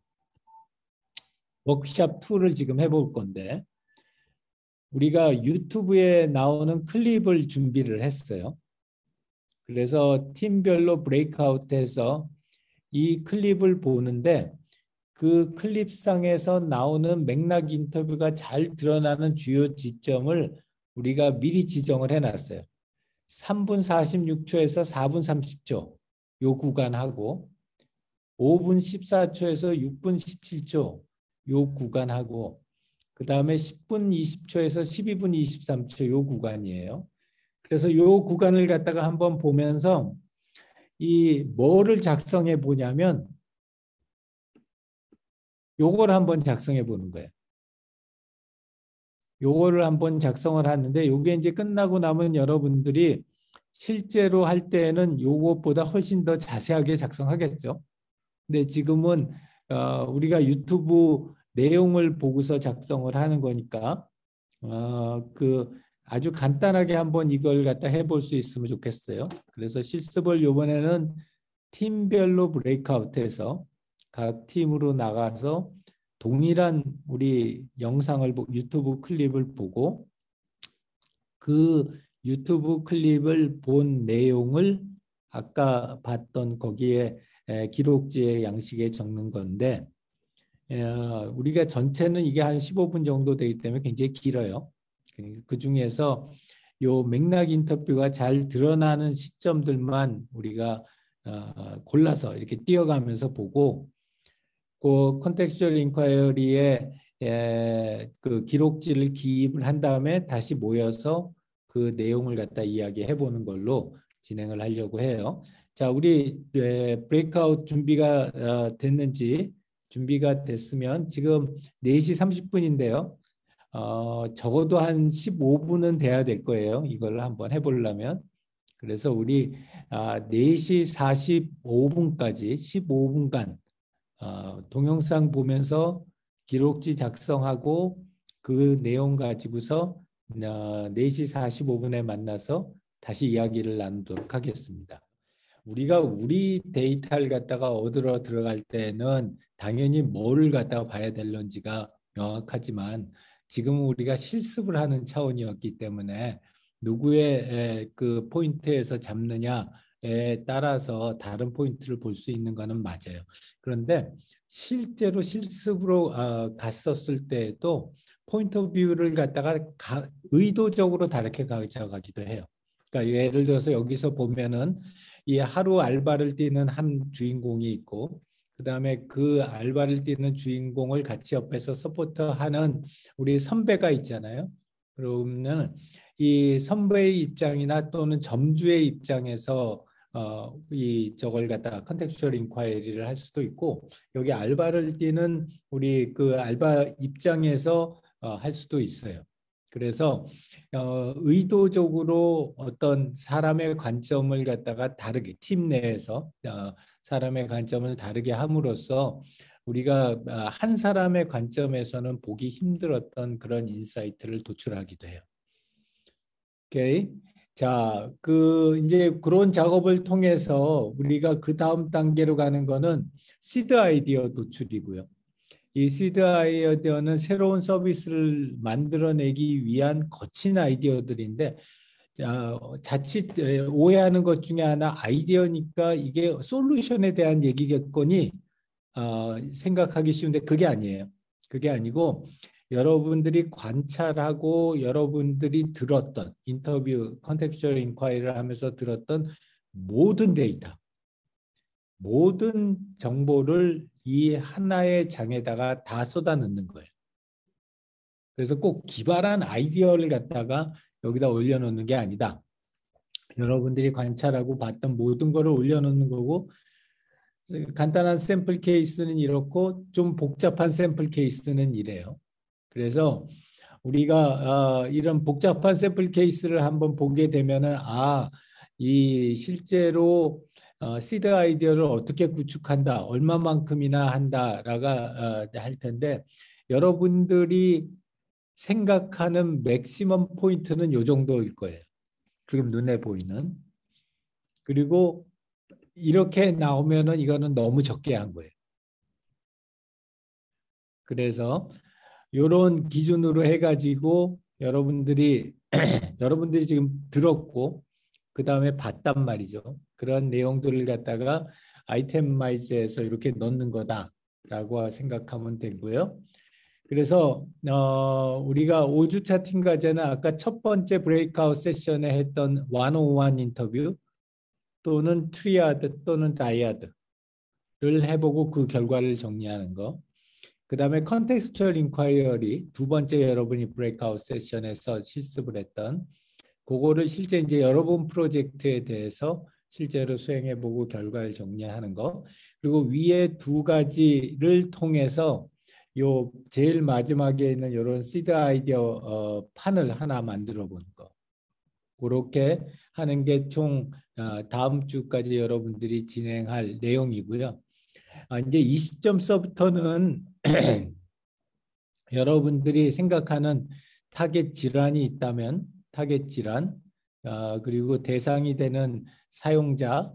워크샵 2를 지금 해볼 건데 우리가 유튜브에 나오는 클립을 준비를 했어요. 그래서 팀별로 브레이크아웃해서 이 클립을 보는데 그 클립상에서 나오는 맥락 인터뷰가 잘 드러나는 주요 지점을 우리가 미리 지정을 해놨어요. 3분 46초에서 4분 30초 요 구간하고 5분 14초에서 6분 17초 요 구간하고 그 다음에 10분 20초에서 12분 23초 요 구간이에요. 그래서 요 구간을 갖다가 한번 보면서 이 뭐를 작성해 보냐면 요걸 한번 작성해 보는 거예요. 요거를 한번 작성을 하는데 요게 이제 끝나고 나면 여러분들이 실제로 할 때는 요것보다 훨씬 더 자세하게 작성하겠죠. 근데 지금은 우리가 유튜브 내용을 보고서 작성을 하는 거니까 그 아주 간단하게 한번 이걸 갖다 해볼 수 있으면 좋겠어요. 그래서 실습을 이번에는 팀별로 브레이크아웃해서 각 팀으로 나가서 동일한 우리 영상을 유튜브 클립을 보고 그 유튜브 클립을 본 내용을 아까 봤던 거기에 기록지의 양식에 적는 건데 우리가 전체는 이게 한 15분 정도 되기 때문에 굉장히 길어요. 그 중에서 요 맥락 인터뷰가 잘 드러나는 시점들만 우리가 골라서 이렇게 띄어가면서 보고 그 컨텍스추얼 인콰이어리에 그 기록지를 기입을 한 다음에 다시 모여서 그 내용을 갖다 이야기해 보는 걸로 진행을 하려고 해요. 자, 우리 브레이크아웃 준비가 됐는지 준비가 됐으면 지금 4시 30분인데요. 적어도 한 15분은 돼야 될 거예요. 이걸 한번 해보려면. 그래서 우리 4시 45분까지 15분간 동영상 보면서 기록지 작성하고 그 내용 가지고서 4시 45분에 만나서 다시 이야기를 나누도록 하겠습니다. 우리가 우리 데이터를 갖다가 얻으러 들어갈 때는 당연히 뭐를 갖다가 봐야 될런지가 명확하지만 지금은 우리가 실습을 하는 차원이었기 때문에 누구의 그 포인트에서 잡느냐에 따라서 다른 포인트를 볼 수 있는 거는 맞아요. 그런데 실제로 실습으로 갔었을 때에도 포인트 오브 뷰를 갖다가 의도적으로 다르게 가져가기도 해요. 그러니까 예를 들어서 여기서 보면은 이 하루 알바를 뛰는 한 주인공이 있고 그다음에 그 알바를 뛰는 주인공을 같이 옆에서 서포터하는 우리 선배가 있잖아요. 그러면 이 선배의 입장이나 또는 점주의 입장에서 이 저걸 갖다가 컨텍스추얼 인콰이리를 할 수도 있고 여기 알바를 뛰는 우리 그 알바 입장에서 할 수도 있어요. 그래서 의도적으로 어떤 사람의 관점을 갖다가 다르게 팀 내에서 사람의 관점을 다르게 함으로써 우리가 한 사람의 관점에서는 보기 힘들었던 그런 인사이트를 도출하기도 해요. 오케이. 자, 이제 그런 작업을 통해서 우리가 그 다음 단계로 가는 거는 시드 아이디어 도출이고요. 이 시드 아이디어는 새로운 서비스를 만들어내기 위한 거친 아이디어들인데 자칫 오해하는 것 중에 하나 아이디어니까 이게 솔루션에 대한 얘기겠거니 생각하기 쉬운데 그게 아니에요. 그게 아니고 여러분들이 관찰하고 여러분들이 들었던 인터뷰, 컨텍스추얼 인콰이리를 하면서 들었던 모든 데이터, 모든 정보를 이 하나의 장에다가 다 쏟아넣는 거예요. 그래서 꼭 기발한 아이디어를 갖다가 여기다 올려놓는 게 아니다. 여러분들이 관찰하고 봤던 모든 거를 올려놓는 거고 간단한 샘플 케이스는 이렇고 좀 복잡한 샘플 케이스는 이래요. 그래서 우리가 이런 복잡한 샘플 케이스를 한번 보게 되면은 이 실제로 시드 아이디어를 어떻게 구축한다, 얼마만큼이나 한다라가 할 텐데 여러분들이 생각하는 맥시멈 포인트는 요 정도일 거예요. 지금 눈에 보이는. 그리고 이렇게 나오면은 이거는 너무 적게 한 거예요. 그래서 이런 기준으로 해가지고 여러분들이 지금 들었고 그 다음에 봤단 말이죠. 그런 내용들을 갖다가 아이템마이즈에서 이렇게 넣는 거다라고 생각하면 되고요. 그래서 우리가 5주차 팀 과제는 아까 첫 번째 브레이크아웃 세션에 했던 101 인터뷰 또는 트리아드 또는 다이아드를 해보고 그 결과를 정리하는 거. 그 다음에 컨텍스추얼 인콰이어리 두 번째 여러분이 브레이크아웃 세션에서 실습을 했던 그거를 실제 이제 여러분 프로젝트에 대해서 실제로 수행해보고 결과를 정리하는 거. 그리고 위에 두 가지를 통해서 요 제일 마지막에 있는 이런 시드 아이디어 판을 하나 만들어 보는 거. 그렇게 하는 게 총 다음 주까지 여러분들이 진행할 내용이고요. 이제 이 시점서부터는 여러분들이 생각하는 타겟 질환이 있다면 타겟 질환, 그리고 대상이 되는 사용자,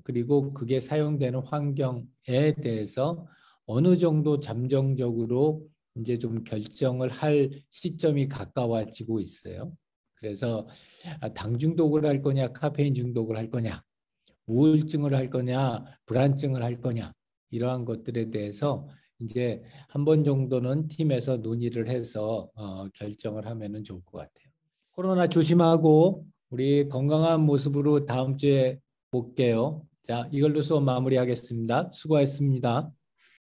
그리고 그게 사용되는 환경에 대해서 어느 정도 잠정적으로 이제 좀 결정을 할 시점이 가까워지고 있어요. 그래서 당 중독을 할 거냐, 카페인 중독을 할 거냐, 우울증을 할 거냐, 불안증을 할 거냐, 이러한 것들에 대해서 이제 한 번 정도는 팀에서 논의를 해서 결정을 하면은 좋을 것 같아요. 코로나 조심하고 우리 건강한 모습으로 다음 주에 볼게요. 자, 이걸로 수업 마무리하겠습니다. 수고하셨습니다.